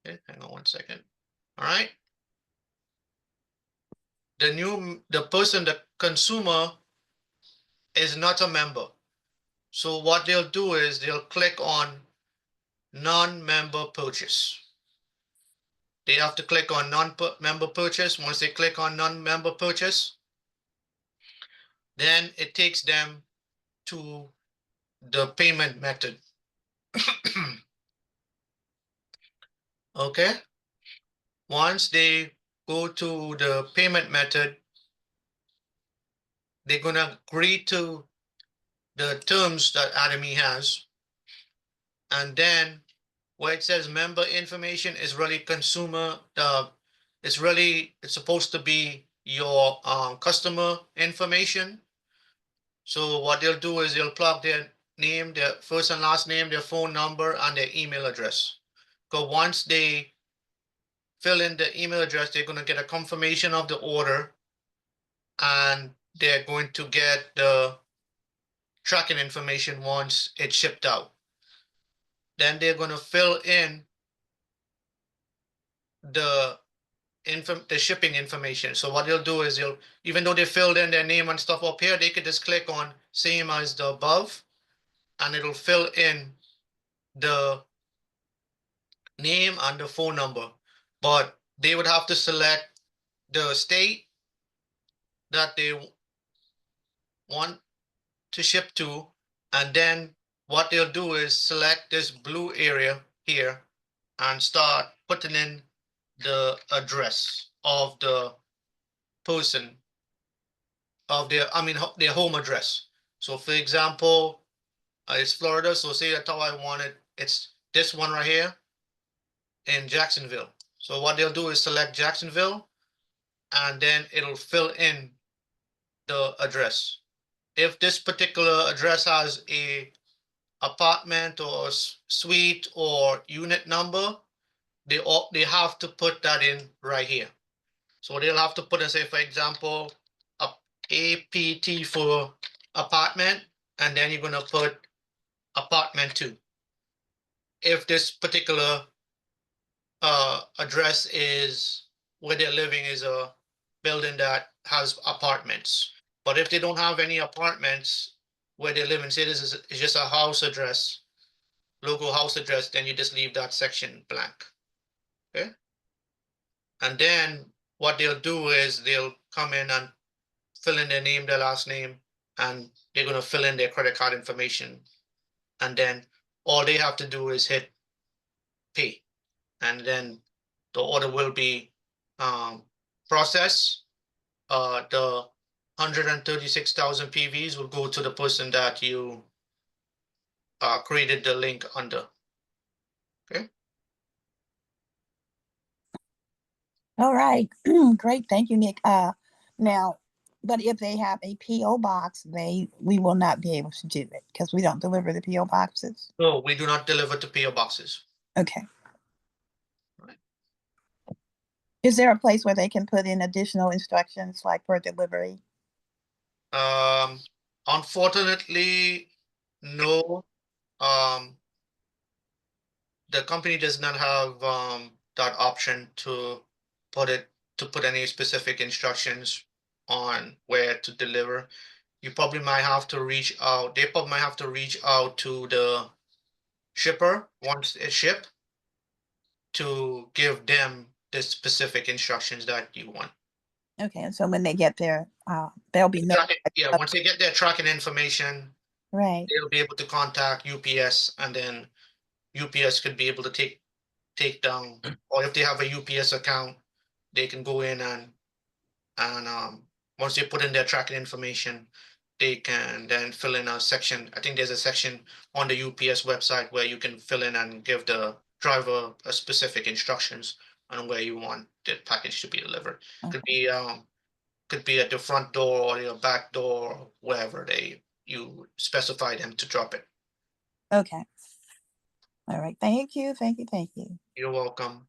Okay, hang on one second. All right. The consumer is not a member. So what they'll do is they'll click on non-member purchase. They have to click on non-member purchase. Once they click on non-member purchase, then it takes them to the payment method. Okay. Once they go to the payment method, they're gonna agree to the terms that Atomy has. And then where it says member information is really consumer, it's supposed to be your customer information. So what they'll do is they'll plug their name, their first and last name, their phone number, and their email address. So once they fill in the email address, they're going to get a confirmation of the order, and they're going to get the tracking information once it's shipped out. Then they're going to fill in the shipping information. So what they'll do is even though they filled in their name and stuff up here, they could just click on same as the above, and it'll fill in the name and the phone number. But they would have to select the state that they want to ship to, and then what they'll do is select this blue area here and start putting in the address of the person of their home address. So for example, it's Florida, so say that's how I want it. It's this one right here in Jacksonville. So what they'll do is select Jacksonville, and then it'll fill in the address. If this particular address has a apartment or suite or unit number, they have to put that in right here. So they'll have to put in, say, for example, APT for apartment, and then you're going to put apartment 2. If this particular address is where they're living is a building that has apartments. But if they don't have any apartments where they live and say this is just a house address, local house address, then you just leave that section blank. Okay. And then what they'll do is they'll come in and fill in their name, their last name, and they're going to fill in their credit card information. And then all they have to do is hit pay. And then the order will be processed. The 136,000 PVs will go to the person that you created the link under. Okay. All right. Great. Thank you, Nick. Now, but if they have a PO box, we will not be able to do it because we don't deliver the PO boxes. No, we do not deliver to PO boxes. Okay. Right. Is there a place where they can put in additional instructions like per delivery? Unfortunately, no. The company does not have that option to put any specific instructions on where to deliver. You probably might have to reach out. They probably might have to reach out to the shipper once it's shipped to give them the specific instructions that you want. Okay, and so when they get there, there'll be no. Yeah, once they get their tracking information, Right. they'll be able to contact UPS, and then UPS could be able to take down, or if they have a UPS account, they can go in and once they put in their tracking information, they can then fill in a section. I think there's a section on the UPS website where you can fill in and give the driver a specific instructions on where you want the package to be delivered. Could be at the front door or your back door, wherever you specify them to drop it. Okay. All right. Thank you. Thank you. Thank you. You're welcome.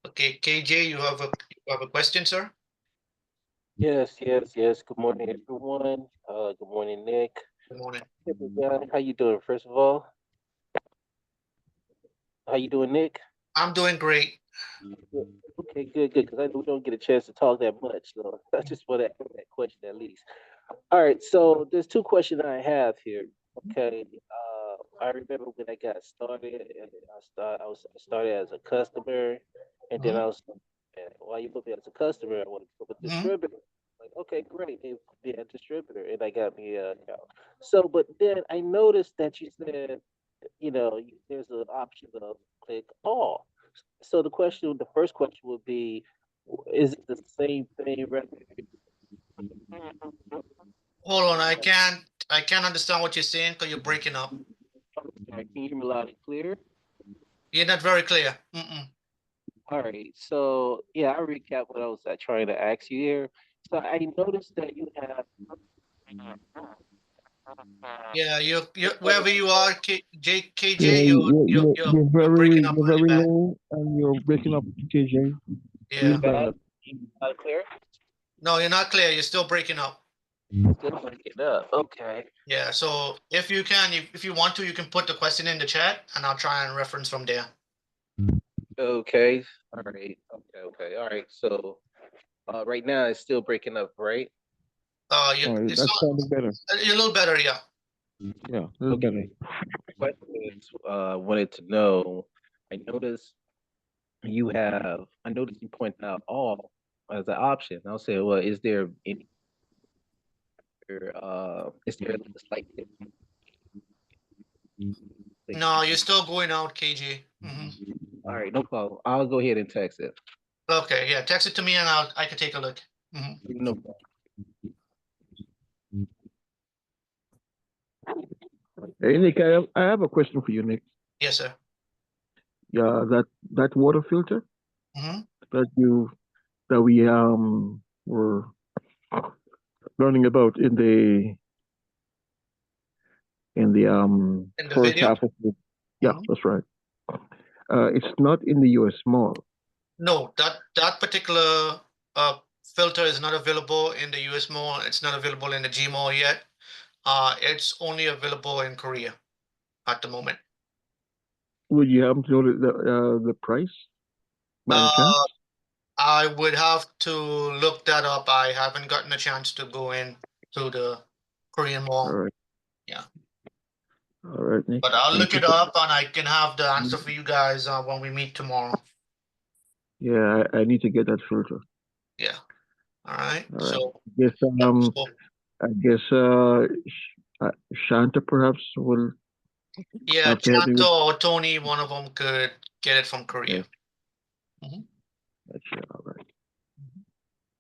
Okay, KJ, you have a question, sir? Yes. Good morning, everyone. Good morning, Nick. Good morning. Hey, guy. How you doing? First of all, how you doing, Nick? I'm doing great. Good. Okay, good. Because I know we don't get a chance to talk that much, so I just want to ask that question at least. All right, so there's two questions I have here. Okay, I remember when I got started, and I started as a customer, and then I was, while you put me as a customer, I wanted to become a distributor. Like, okay, great, they put me a distributor, and I got me a account. So, but then I noticed that you said, there's an option of click all. So the first question would be, is it the same thing? Hold on, I can't understand what you're saying because you're breaking up. Sorry, can you hear me loud and clear? You're not very clear. All right, so yeah, I'll recap what I was trying to ask you here. So I noticed that you have. Yeah, you wherever you are, KJ, Yeah, you're breaking up you're really very bad. low and you're breaking up, KJ. Yeah. Really bad. Clear? No, you're not clear. You're still breaking up. Still breaking up. Okay. Yeah. So if you want to, you can put the question in the chat, and I'll try and reference from there. Okay. All right. Okay. All right. So right now it's still breaking up, right? That's sounding better. You're a little better, yeah. Yeah, a little better. Questions wanted to know. I noticed you point out all as an option. I'll say, well, is there any is there a slight difference? No, you're still going out, KJ. All right, no problem. I'll go ahead and text it. Okay, yeah, text it to me and I can take a look. No problem. Hey, Nick, I have a question for you, Nick. Yes, sir. Yeah, that water filter that we were learning about in the first video? half of it. Yeah, that's right. It's not in the US Mall. No, that particular filter is not available in the US Mall. It's not available in the G Mall yet. It's only available in Korea at the moment. Would you happen to know the price by any chance? I would have to look that up. I haven't gotten a chance to go in to the Korean Mall. All right. Yeah. All right, Nick. But I'll look it up and I can have the answer for you guys when we meet tomorrow. Yeah, I need to get that filter. Yeah. All right. All right. So I guess Shanta perhaps will. Yeah, Shanta or Tony, one of them could get it from Korea. Yeah. Gotcha. All right.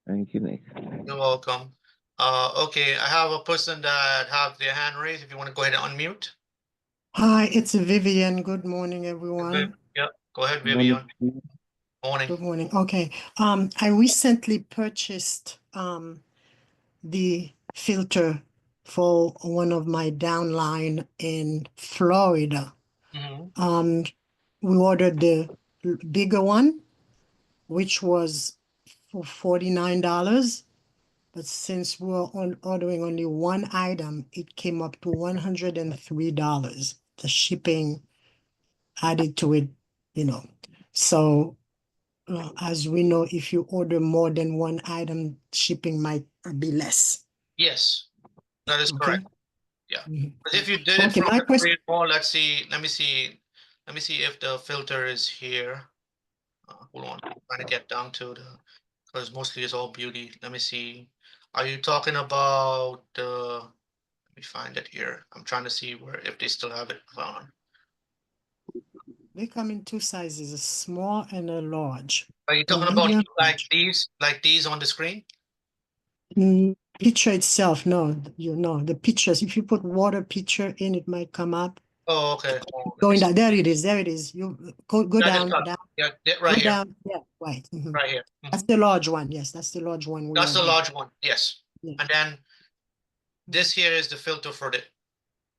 Thank you, Nick. You're welcome. Okay, I have a person that have their hand raised. If you want to go ahead and unmute. Hi, it's Vivian. Good morning, everyone. Yeah, go ahead, Vivian. Morning. Good morning. Okay. I recently purchased the filter for one of my downline in Florida. We ordered the bigger one, which was for $49. But since we're ordering only one item, it came up to $103. The shipping added to it, So as we know, if you order more than one item, shipping might be less. Yes, that is correct. Yeah. But if you did Okay, it from my the question- Korean Mall, let me see if the filter is here. Hold on, I'm trying to get down to because mostly it's all beauty. Let me see. Are you talking about Let me find it here. I'm trying to see where if they still have it on. They come in two sizes, a small and a large. Are you The talking about medium like these on the screen? picture itself, no, you know, the pictures. If you put water picture in, it might come up. Oh, okay. Oh, Going down, there it is, there it is. You go That is down, top. down, Yeah, go right here. down. Yeah, right. Right here. That's the large one. Yes, that's the large one. We That's are the here. large one. Yes. Yeah. And then this here is the filter for the.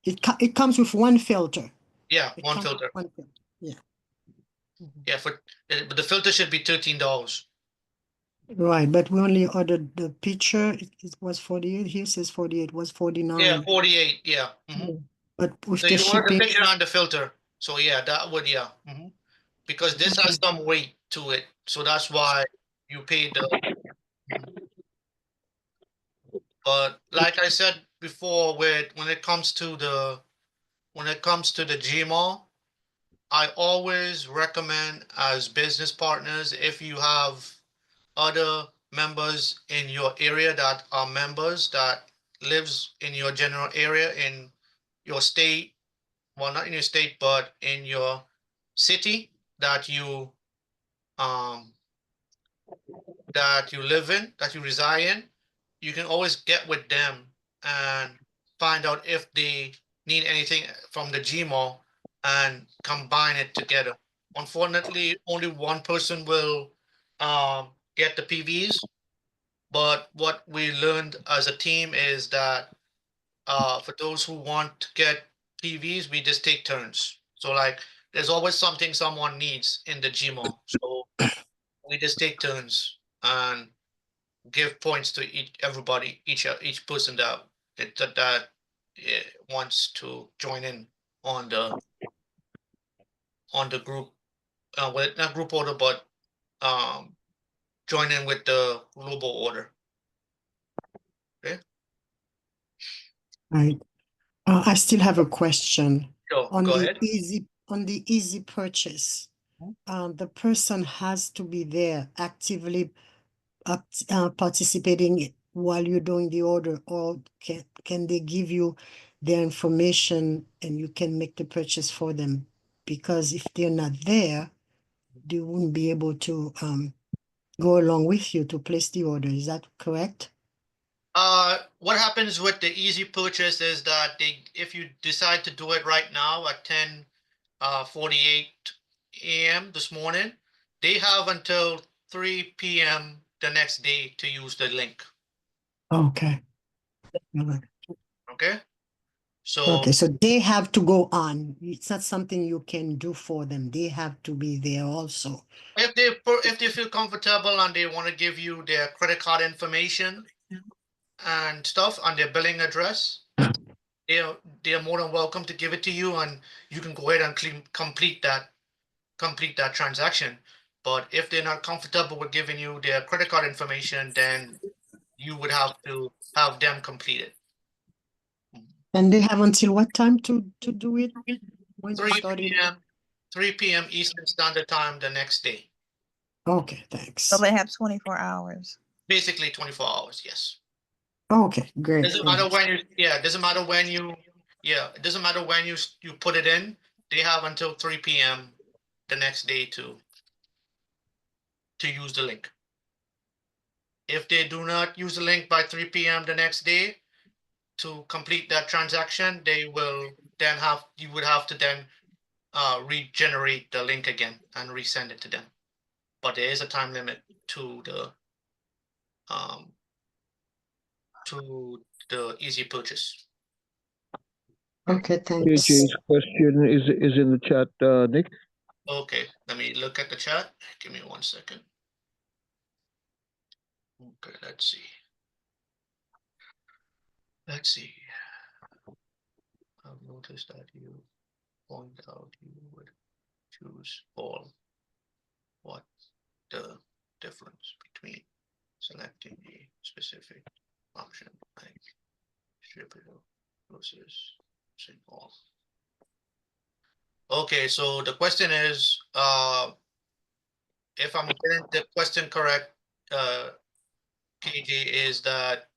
It comes with one filter. Yeah, It one comes with filter. one filter. Yeah. Yeah, but the filter should be $13. Right, but we only ordered the picture. It was 48. Here says 48. Was 49. Yeah, 48. Yeah. But with So the you order the shipping, picture and the filter. So yeah, that would because this has some weight to it. So that's why you pay the. But like I said before, when it comes to the Gmail, I always recommend as business partners, if you have other members in your area that are members that lives in your general area in your state, well, not in your state, but in your city that you live in, that you reside in, you can always get with them and find out if they need anything from the Gmail and combine it together. Unfortunately, only one person will get the PVs, but what we learned as a team is that for those who want to get PVs, we just take turns. So like, there's always something someone needs in the Gmail, so we just take turns and give points to everybody, each person that wants to join in on the group, well, not group order, but join in with the global order. Okay. right. I still have a question. Sure, On go the ahead. easy purchase. The person has to be there actively participating while you're doing the order, or can they give you their information and you can make the purchase for them? Because if they're not there, they wouldn't be able to go along with you to place the order. Is that correct? What happens with the easy purchase is that if you decide to do it right now at 10:48 a.m. this morning, they have until 3 p.m. the next day to use the link. Okay. Okay. So Okay, so they have to go on. It's not something you can do for them. They have to be there also. if they feel comfortable and they want to give you their credit card information and stuff and their billing address, they're more than welcome to give it to you, and you can go ahead and complete that transaction. But if they're not comfortable with giving you their credit card information, then you would have to have them complete it. And they have until what time to do it? When you 3 started? p.m. 3 p.m. Eastern Standard Time the next day. Okay, thanks. So they have 24 hours. Basically 24 hours, yes. Okay, great. Doesn't matter when it doesn't matter when you put it in. They have until 3 p.m. the next day to use the link. If they do not use the link by 3 p.m. the next day to complete that transaction, you would have to then regenerate the link again and resend it to them. But there is a time limit to the easy purchase. Okay, thanks. JJ's question is in the chat, Nick. Okay, let me look at the chat. Give me 1 second. Okay, let's see. I've noticed that you point out you would choose all. What's the difference between selecting a specific option like distributor versus using all? Okay, so the question is, if I'm getting the question correct, KJ, is that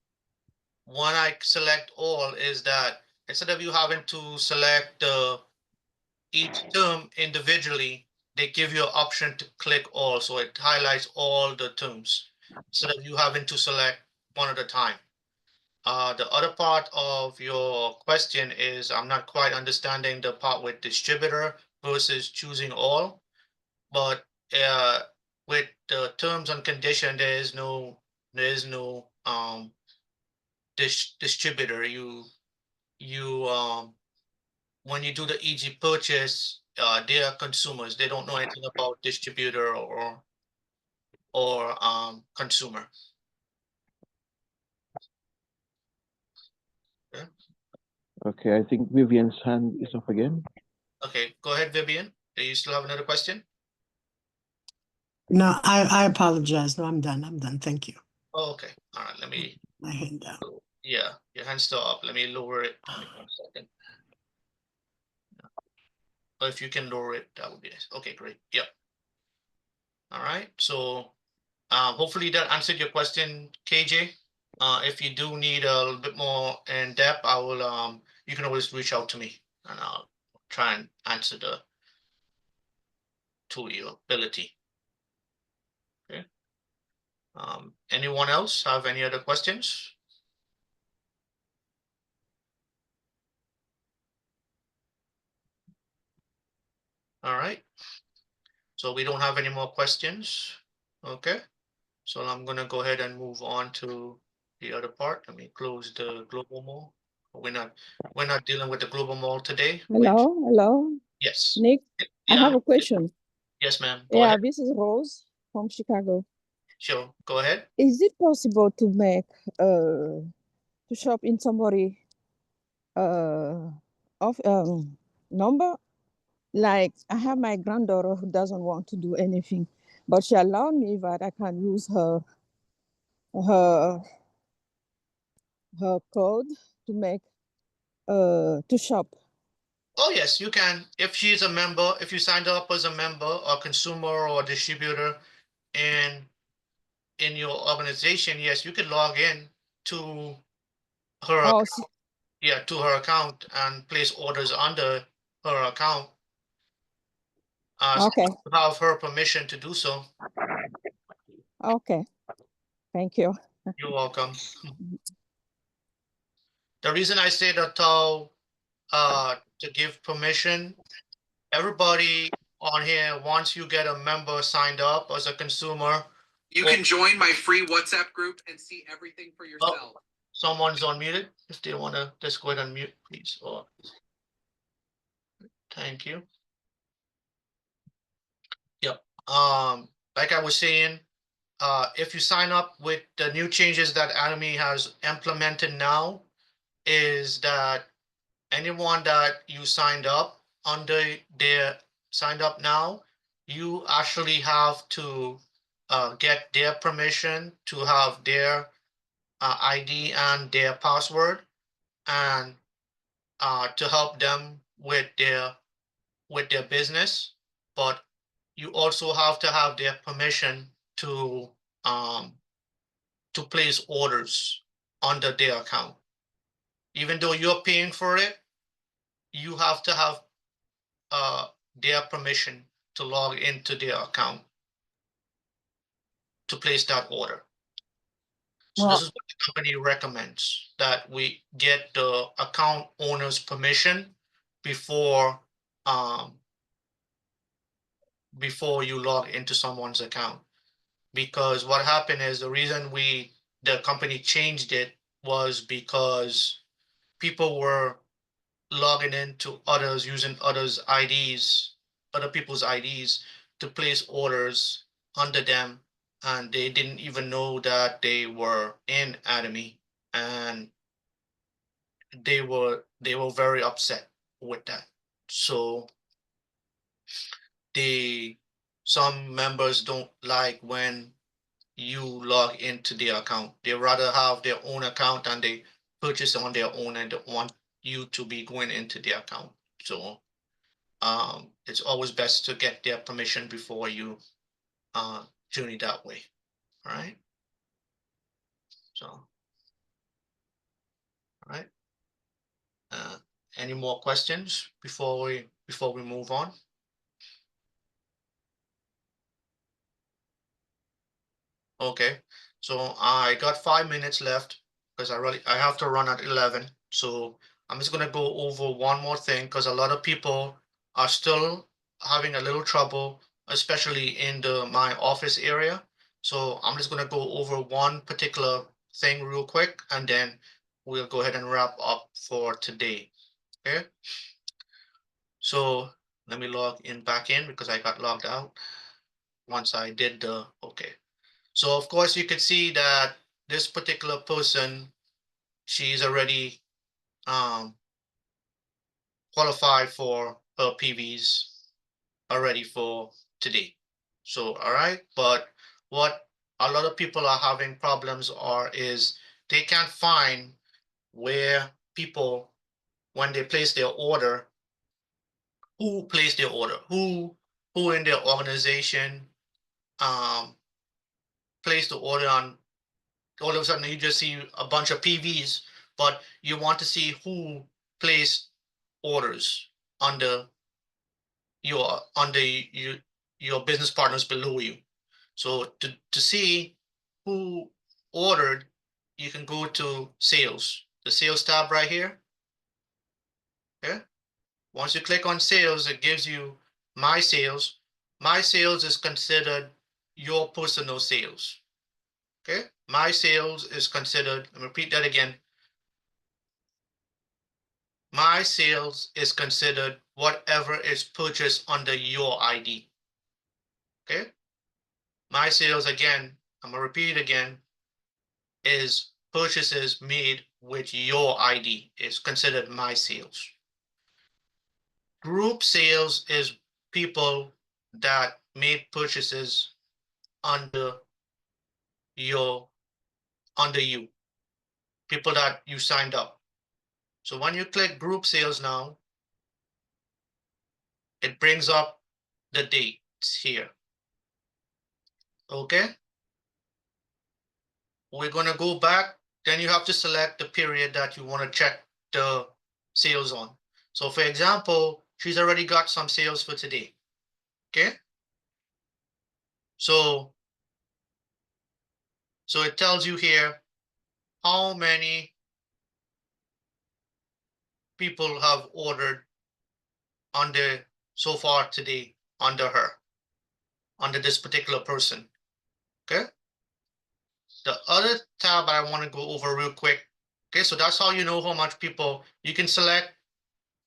when I select all is that instead of you having to select each term individually, they give you an option to click all. So it highlights all the terms instead of you having to select one at a time. The other part of your question is I'm not quite understanding the part with distributor versus choosing all, but with the terms and condition, there is no distributor. You when you do the EG purchase, they are consumers. They don't know anything about distributor or consumer. Okay. Okay, I think Vivian's hand is up again. Okay, go ahead, Vivian. Do you still have another question? No, I apologize. No, I'm done. I'm done. Thank you. Oh, okay. All right. Let me. My hand down. Yeah, your hand's still up. Let me lower it. Give me 1 second. Or if you can lower it, that would be nice. Okay, great. Yep. All right. So hopefully that answered your question, KJ. If you do need a little bit more in depth, I will you can always reach out to me and I'll try and answer to your ability. Okay. Anyone else have any other questions? All right. So we don't have any more questions. Okay. So I'm gonna go ahead and move on to the other part. Let me close the global mall. We're not dealing with the global mall today. Hello. Yes. Nick, I Yeah. have a question. Yes, ma'am. Go Yeah, ahead. this is Rose from Chicago. Sure. Go ahead. Is it possible to make to shop in somebody of number? Like I have my granddaughter who doesn't want to do anything, but she allowed me that I can use her her code to make to shop. Oh, yes, you can. If she's a member, if you signed up as a member or consumer or distributor in your organization, yes, you can log in to her Oh, account. Yeah, to her account and place orders under her account. okay. So you have her permission to do so. Okay. Thank you. You're welcome. The reason I say that to give permission, everybody on here, once you get a member signed up as a consumer, you can join my free WhatsApp group and see everything for yourself. Someone's unmuted. If they want to just go ahead and mute, please. Or thank you. Yep. Like I was saying, if you sign up with the new changes that Anime has implemented now, is that anyone that you signed up under their signed up now, you actually have to get their permission to have their ID and their password, and to help them with their business. But you also have to have their permission to place orders under their account. Even though you're paying for it, you have to have their permission to log into their account to place that order. So this is what the company recommends, that we get the account owner's permission before you log into someone's account. Because what happened is the reason the company changed it was because people were logging into others using others' IDs, other people's IDs to place orders under them, and they didn't even know that they were in Atomy, and they were very upset with that. So some members don't like when you log into their account. They rather have their own account and they purchase on their own and don't want you to be going into their account. So it's always best to get their permission before you journey that way. All right. So All right. Any more questions before we move on? Okay, so I got 5 minutes left because I have to run at 11. So I'm just gonna go over one more thing because a lot of people are still having a little trouble, especially in my office area. So I'm just gonna go over one particular thing real quick, and then we'll go ahead and wrap up for today. Okay. So let me log in back in because I got logged out once I did the okay. So of course you can see that this particular person, she's already qualified for her PVs already for today. So all right, but what a lot of people are having problems is they can't find where people, when they place their order, who placed their order, who in their organization um placed the order on. All of a sudden you just see a bunch of PVs, but you want to see who placed orders under your business partners below you. So to see who ordered, you can go to sales, the sales tab right here. Okay. Once you click on sales, it gives you my sales. My sales is considered your personal sales. Okay. My sales is considered, let me repeat that again. My sales is considered whatever is purchased under your ID. Okay. My sales, again, I'm gonna repeat it again, is purchases made with your ID is considered my sales. Group sales is people that made purchases under you, people that you signed up. So when you click group sales now, it brings up the dates here. Okay. We're going to go back. Then you have to select the period that you want to check the sales on. So for example, she's already got some sales for today. Okay. So it tells you here how many people have ordered under so far today under her, under this particular person. Okay. The other tab I want to go over real quick. Okay, so that's how you know how much people. You can select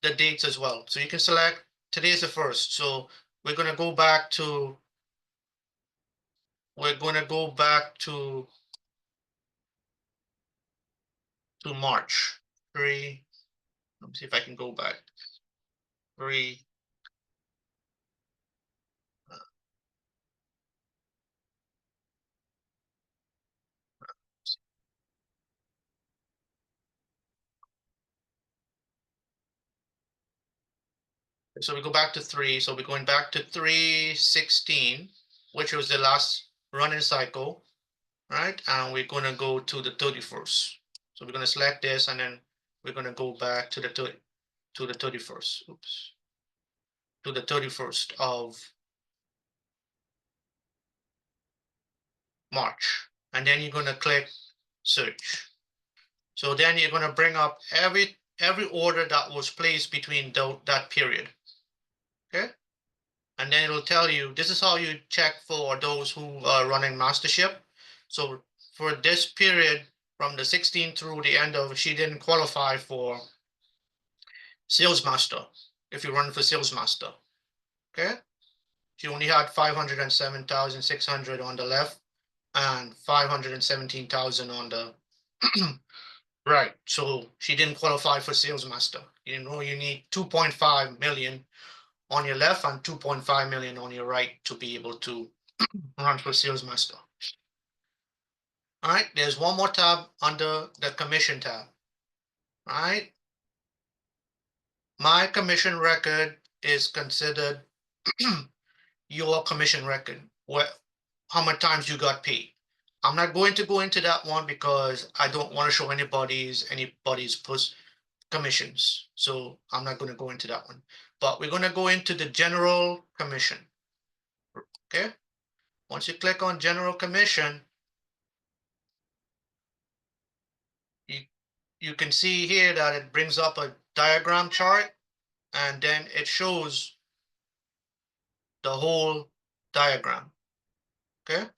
the dates as well. So you can select today's the 1st. So we're going to go back to March 3. Let me see if I can go back. 3. So we go back to 3. So we're going back to 3/16, which was the last running cycle, right? And we're going to go to the 31st. So we're going to select this, and then we're going to go back to the 31st. Oops. To the 31st of March. And then you're going to click search. So then you're going to bring up every order that was placed between that period. Okay. And then it'll tell you, this is how you check for those who are running mastership. So for this period from the 16th through the end of, she didn't qualify for sales master. If you run for sales master, okay, she only had 507,600 on the left and 517,000 on the right. So she didn't qualify for sales master. You know, you need 2.5 million on your left and 2.5 million on your right to be able to run for sales master. All right, there's one more tab under the commission tab. All right, my commission record is considered your commission record, how many times you got paid. I'm not going to go into that one because I don't want to show anybody's post commissions. So I'm not going to go into that one. But we're going to go into the general commission. Okay. Once you click on general commission, you can see here that it brings up a diagram chart, and then it shows the whole diagram. Okay.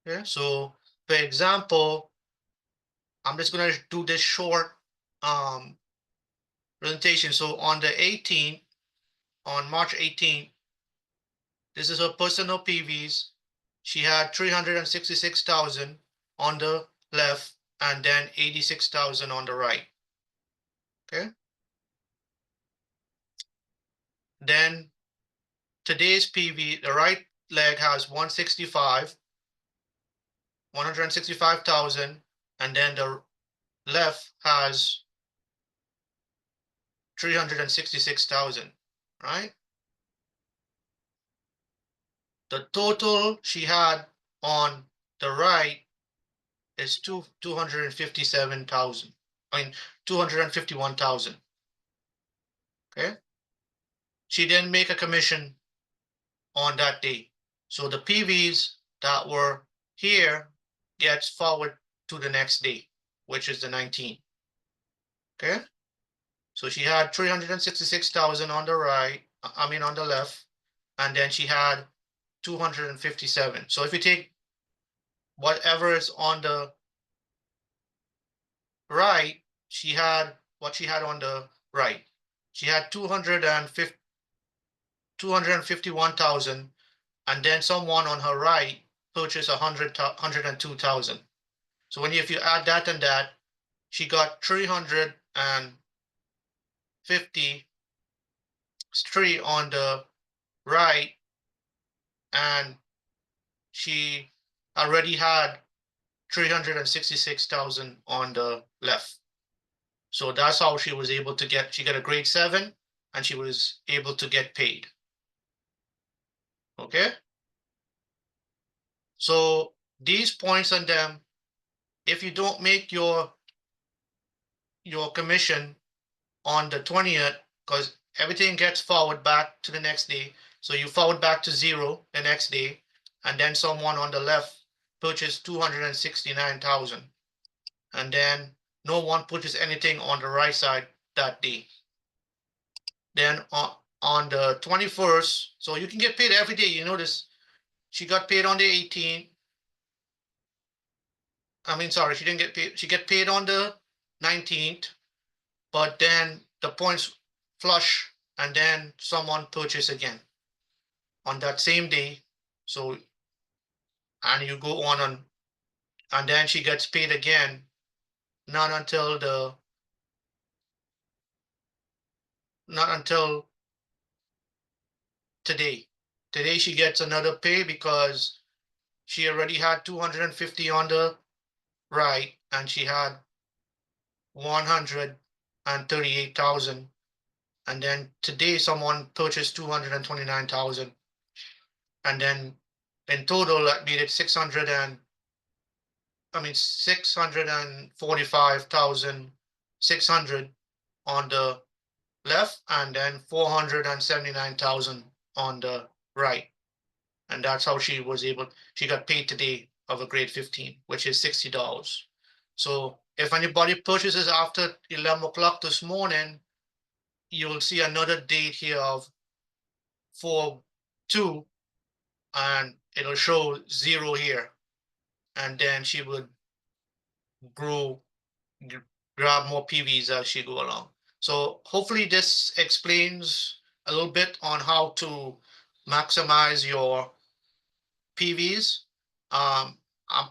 Okay. So for example, I'm just going to do this short presentation. So on the 18th, on March 18th, this is her personal PVs. She had 366,000 on the left and then 86,000 on the right. Okay. Then today's PV, the right leg has 165,000, and then the left has 366,000, right? The total she had on the right is 257,000. I mean 251,000. Okay. She didn't make a commission on that day. So the PVs that were here gets forward to the next day, which is the 19th. Okay. So she had 366,000 on the right, I mean on the left, and then she had 257. So if you take whatever is on the right, she had what she had on the right. She had 251,000, and then someone on her right purchased 102,000. So if you add that and that, she got 353 on the right, and she already had 366,000 on the left. So that's how she was able to she got a grade 7, and she was able to get paid. Okay. So these points on them, if you don't make your commission on the 20th, because everything gets forward back to the next day. So you forward back to 0 the next day, and then someone on the left purchased 269,000. And then no one purchased anything on the right side that day. Then on the 21st, so you can get paid every day. You notice she got paid on the 18th. I mean, sorry, she didn't get paid. She get paid on the 19th, but then the points flush, and then someone purchase again on that same day. So, and you go on, and then she gets paid again, not until today. Today she gets another pay because she already had 250 on the right, and she had 138,000. And then today someone purchased 229,000. And then in total that made it 645,600 on the left, and then 479,000 on the right. And that's how she got paid today of a grade 15, which is $60. So if anybody purchases after 11 o'clock this morning, you'll see another date here of 4/2, and it'll show 0 here. And then she would grab more PVs as she go along. So hopefully this explains a little bit on how to maximize your PVs. I'm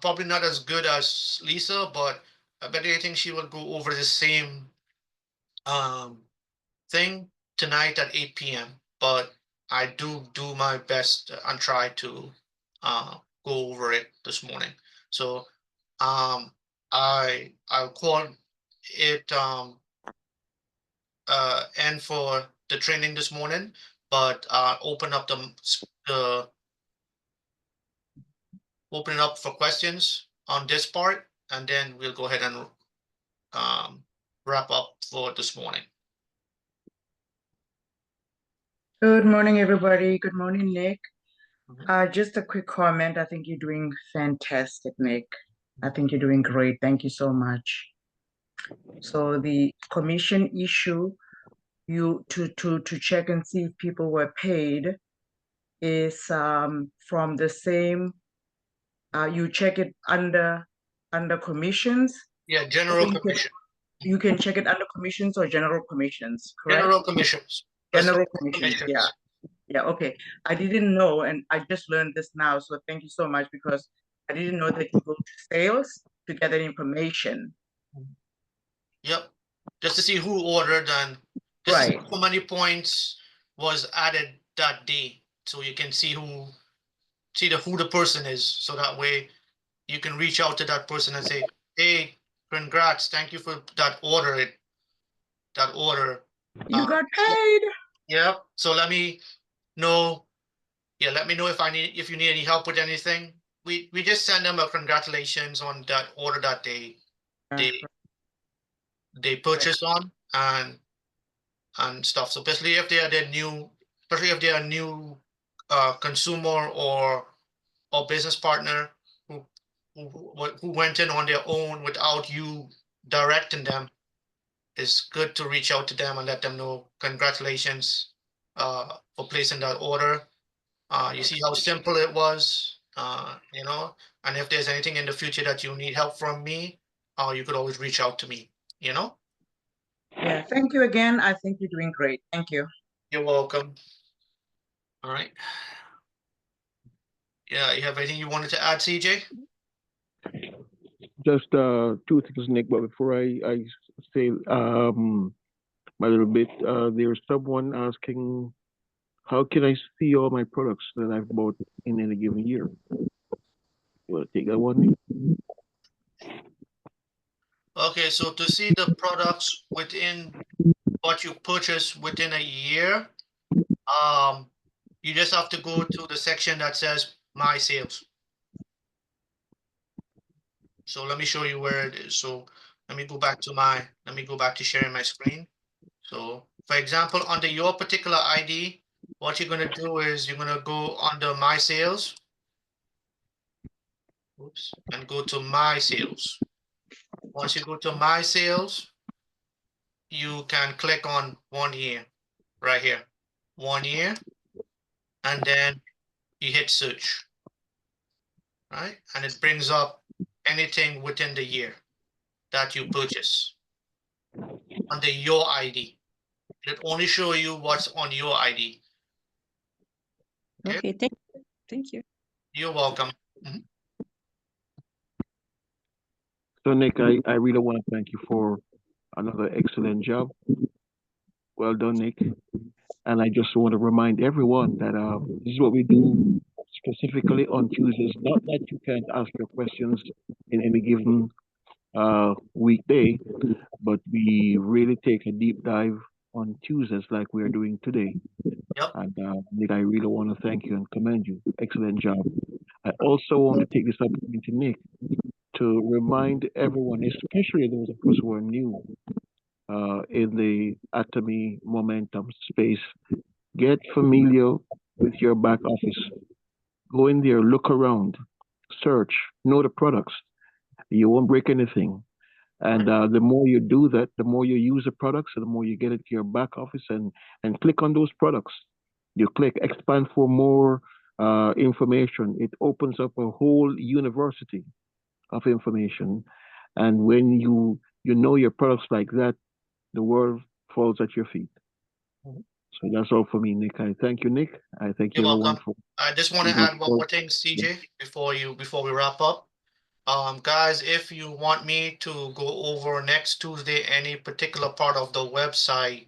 probably not as good as Lisa, but I bet I think she will go over the same thing tonight at 8 p.m. But I do my best and try to go over it this morning. So I'll call it end for the training this morning, but open up the open it up for questions on this part, and then we'll go ahead and wrap up for this morning. Good morning, everybody. Good morning, Nick. Just a quick comment. I think you're doing fantastic, Nick. I think you're doing great. Thank you so much. So the commission issue, you to check and see if people were paid is from the same. You check it under commissions. Yeah, general commission. You can check it under commissions or general commissions, correct? General commissions. General commissions, yeah. Yeah, okay. I didn't know, and I just learned this now, so thank you so much, because I didn't know that you go to sales to get that information. Yep. Just to see who ordered and just to see how many points was added that day. So you can see who the person is. So that way you can reach out to that person and say, hey, congrats, thank you for that order. You got paid. Yep. So let me know. Yeah, let me know if you need any help with anything. We just send them a congratulations on that order that they purchase on and stuff. So especially if they are a new consumer or business partner who went in on their own without you directing them, it's good to reach out to them and let them know congratulations for placing that order. You see how simple it was, and if there's anything in the future that you need help from me, you could always reach out to me, Yeah, thank you again. I think you're doing great. Thank you. You're welcome. All right. Yeah, you have anything you wanted to add, CJ? Just two things, Nick. But before I say my little bit, there's someone asking, how can I see all my products that I've bought in any given year? You want to take that one, Nick? Okay, so to see the products within what you purchase within a year, you just have to go to the section that says My Sales. So let me show you where it is. So let me go back to sharing my screen. So for example, under your particular ID, what you're going to do is you're going to go under My Sales. Oops, and go to My Sales. Once you go to My Sales, you can click on 1 year right here, 1 year, and then you hit search, right? And it brings up anything within the year that you purchase under your ID. It only show you what's on your ID. Okay, thank you. You're welcome. So Nick, I really want to thank you for another excellent job. Well done, Nick. And I just want to remind everyone that this is what we do specifically on Tuesdays. Not that you can't ask your questions in any given weekday, but we really take a deep dive on Tuesdays like we are doing today. Yep. And Nick, I really want to thank you and commend you. Excellent job. I also want to take this opportunity, Nick, to remind everyone, especially those of us who are new in the Atomy Momentum space, get familiar with your back office. Go in there, look around, search, know the products. You won't break anything. And the more you do that, the more you use the products, the more you get into your back office and click on those products. You click expand for more information. It opens up a whole university of information. And when you know your products like that, the world falls at your feet. So that's all for me, Nick. I thank you, Nick. I thank you, everyone. I just want to add one more thing, CJ, before we wrap up. Guys, if you want me to go over next Tuesday any particular part of the website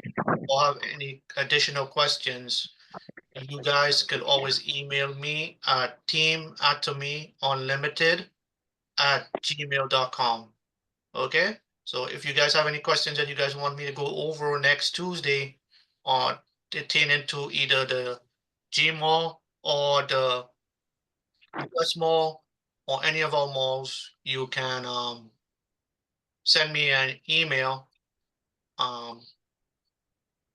or have any additional questions, you guys could always email me at teamatomyunlimited@gmail.com. Okay, so if you guys have any questions that you guys want me to go over next Tuesday, or pertaining to either the Gmail or the US Mall, or any of our malls, you can send me an email to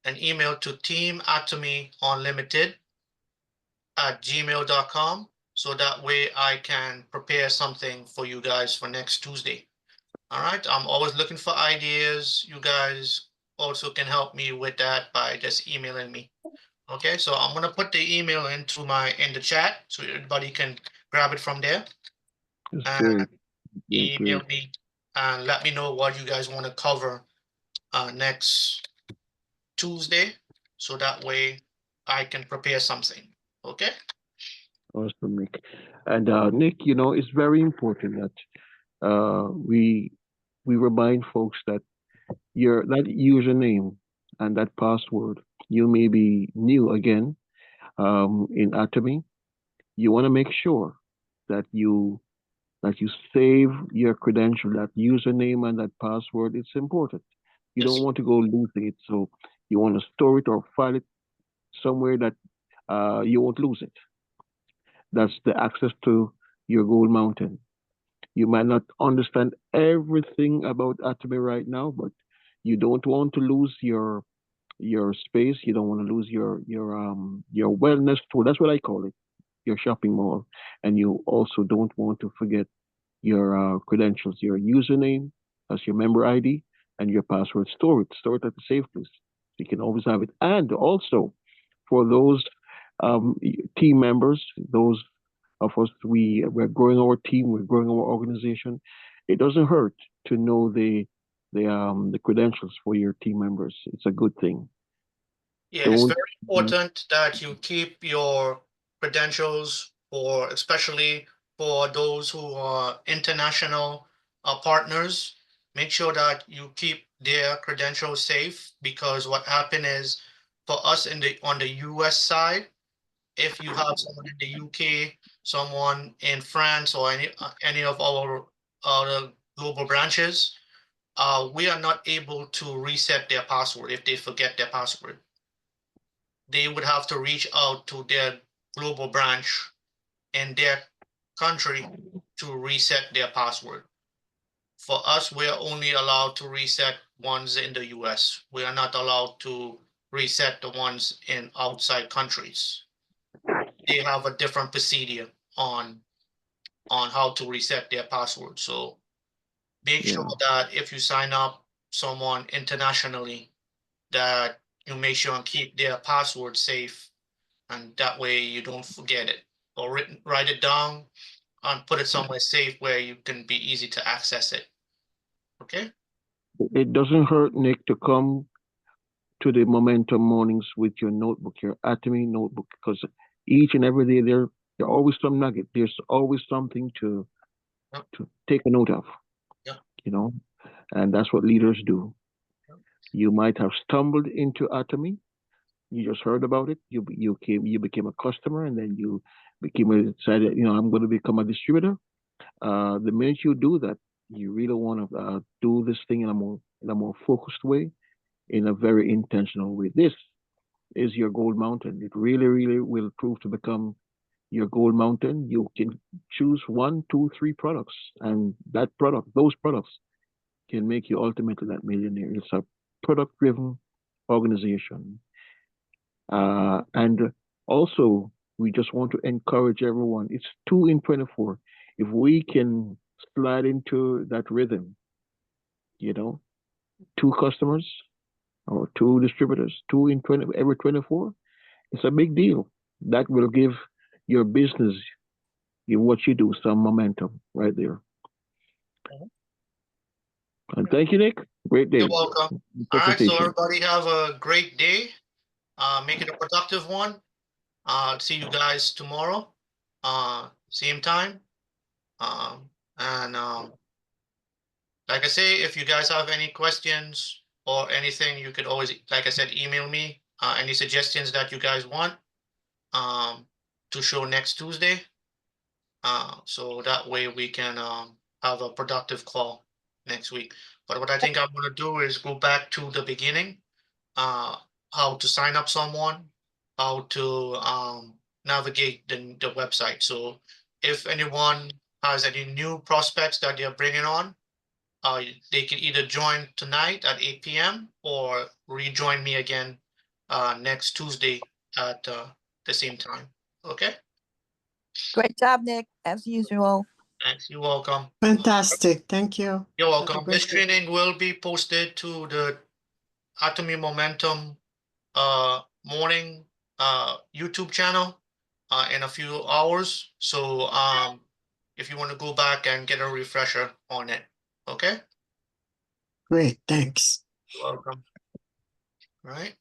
teamatomy.unlimited@gmail.com, so that way I can prepare something for you guys for next Tuesday. All right, I'm always looking for ideas. You guys also can help me with that by just emailing me. Okay, so I'm gonna put the email in the chat so everybody can grab it from there. That's And great. email Great. me and let me know what you guys want to cover next Tuesday, so that way I can prepare something. Okay. Awesome, Nick. And Nick, it's very important that we remind folks that that username and that password, you may be new again in Atomy. You want to make sure that you save your credential, that username and that password. It's important. You don't want to go losing it, so you want to store it or file it somewhere that you won't lose it. That's the access to your gold mountain. You might not understand everything about Atomy right now, but you don't want to lose your space. You don't want to lose your wellness tool. That's what I call it, your shopping mall. And you also don't want to forget your credentials, your username, as your member ID, and your password. Store it at a safe place. You can always have it. And also, for those team members, those of us, we're growing our team, we're growing our organization. It doesn't hurt to know the credentials for your team members. It's a good thing. Yeah, it's Don't. very important that you keep your credentials for, especially for those who are international partners. Make sure that you keep their credentials safe, because what happened is, for us on the US side, if you have someone in the UK, someone in France, or any of our other global branches, we are not able to reset their password if they forget their password. They would have to reach out to their global branch in their country to reset their password. For us, we are only allowed to reset ones in the US. We are not allowed to reset the ones in outside countries. They have a different procedure on how to reset their password. So make sure that if you sign up someone internationally, that you make sure and keep their password safe, and that way you don't forget it, or write it down and put it somewhere safe where you can be easy to access it. Okay. It doesn't hurt, Nick, to come to the Momentum mornings with your notebook, your Atomy notebook, because each and every day there's always some nugget. There's always something to take a note of. Yeah. And that's what leaders do. You might have stumbled into Atomy. You just heard about it. You became a customer, and then you decided, I'm going to become a distributor. The minute you do that, you really want to do this thing in a more focused way, in a very intentional way. This is your gold mountain. It really, really will prove to become your gold mountain. You can choose 1, 2, 3 products, and those products can make you ultimately that millionaire. It's a product driven organization. And also, we just want to encourage everyone. It's 2 in 24. If we can slide into that rhythm, 2 customers or 2 distributors, 2 in 20, every 24, it's a big deal. That will give your business, what you do, some momentum right there. And thank you, Nick. Great day. You're welcome. All right, so everybody have a great day. Make it a productive one. See you guys tomorrow. Same time. And like I say, if you guys have any questions or anything, you could always, like I said, email me any suggestions that you guys want to show next Tuesday. So that way we can have a productive call next week. But what I think I'm going to do is go back to the beginning, how to sign up someone, how to navigate the website. So if anyone has any new prospects that they're bringing on, they can either join tonight at 8 p.m. or rejoin me again next Tuesday at the same time. Okay? Great job, Nick, as usual. Thanks. You're welcome. Fantastic. Thank you. You're Have a welcome. great This day. training will be posted to the Atomy Momentum morning YouTube channel in a few hours. So if you want to go back and get a refresher on it. Okay? Great. Thanks. You're welcome. All right.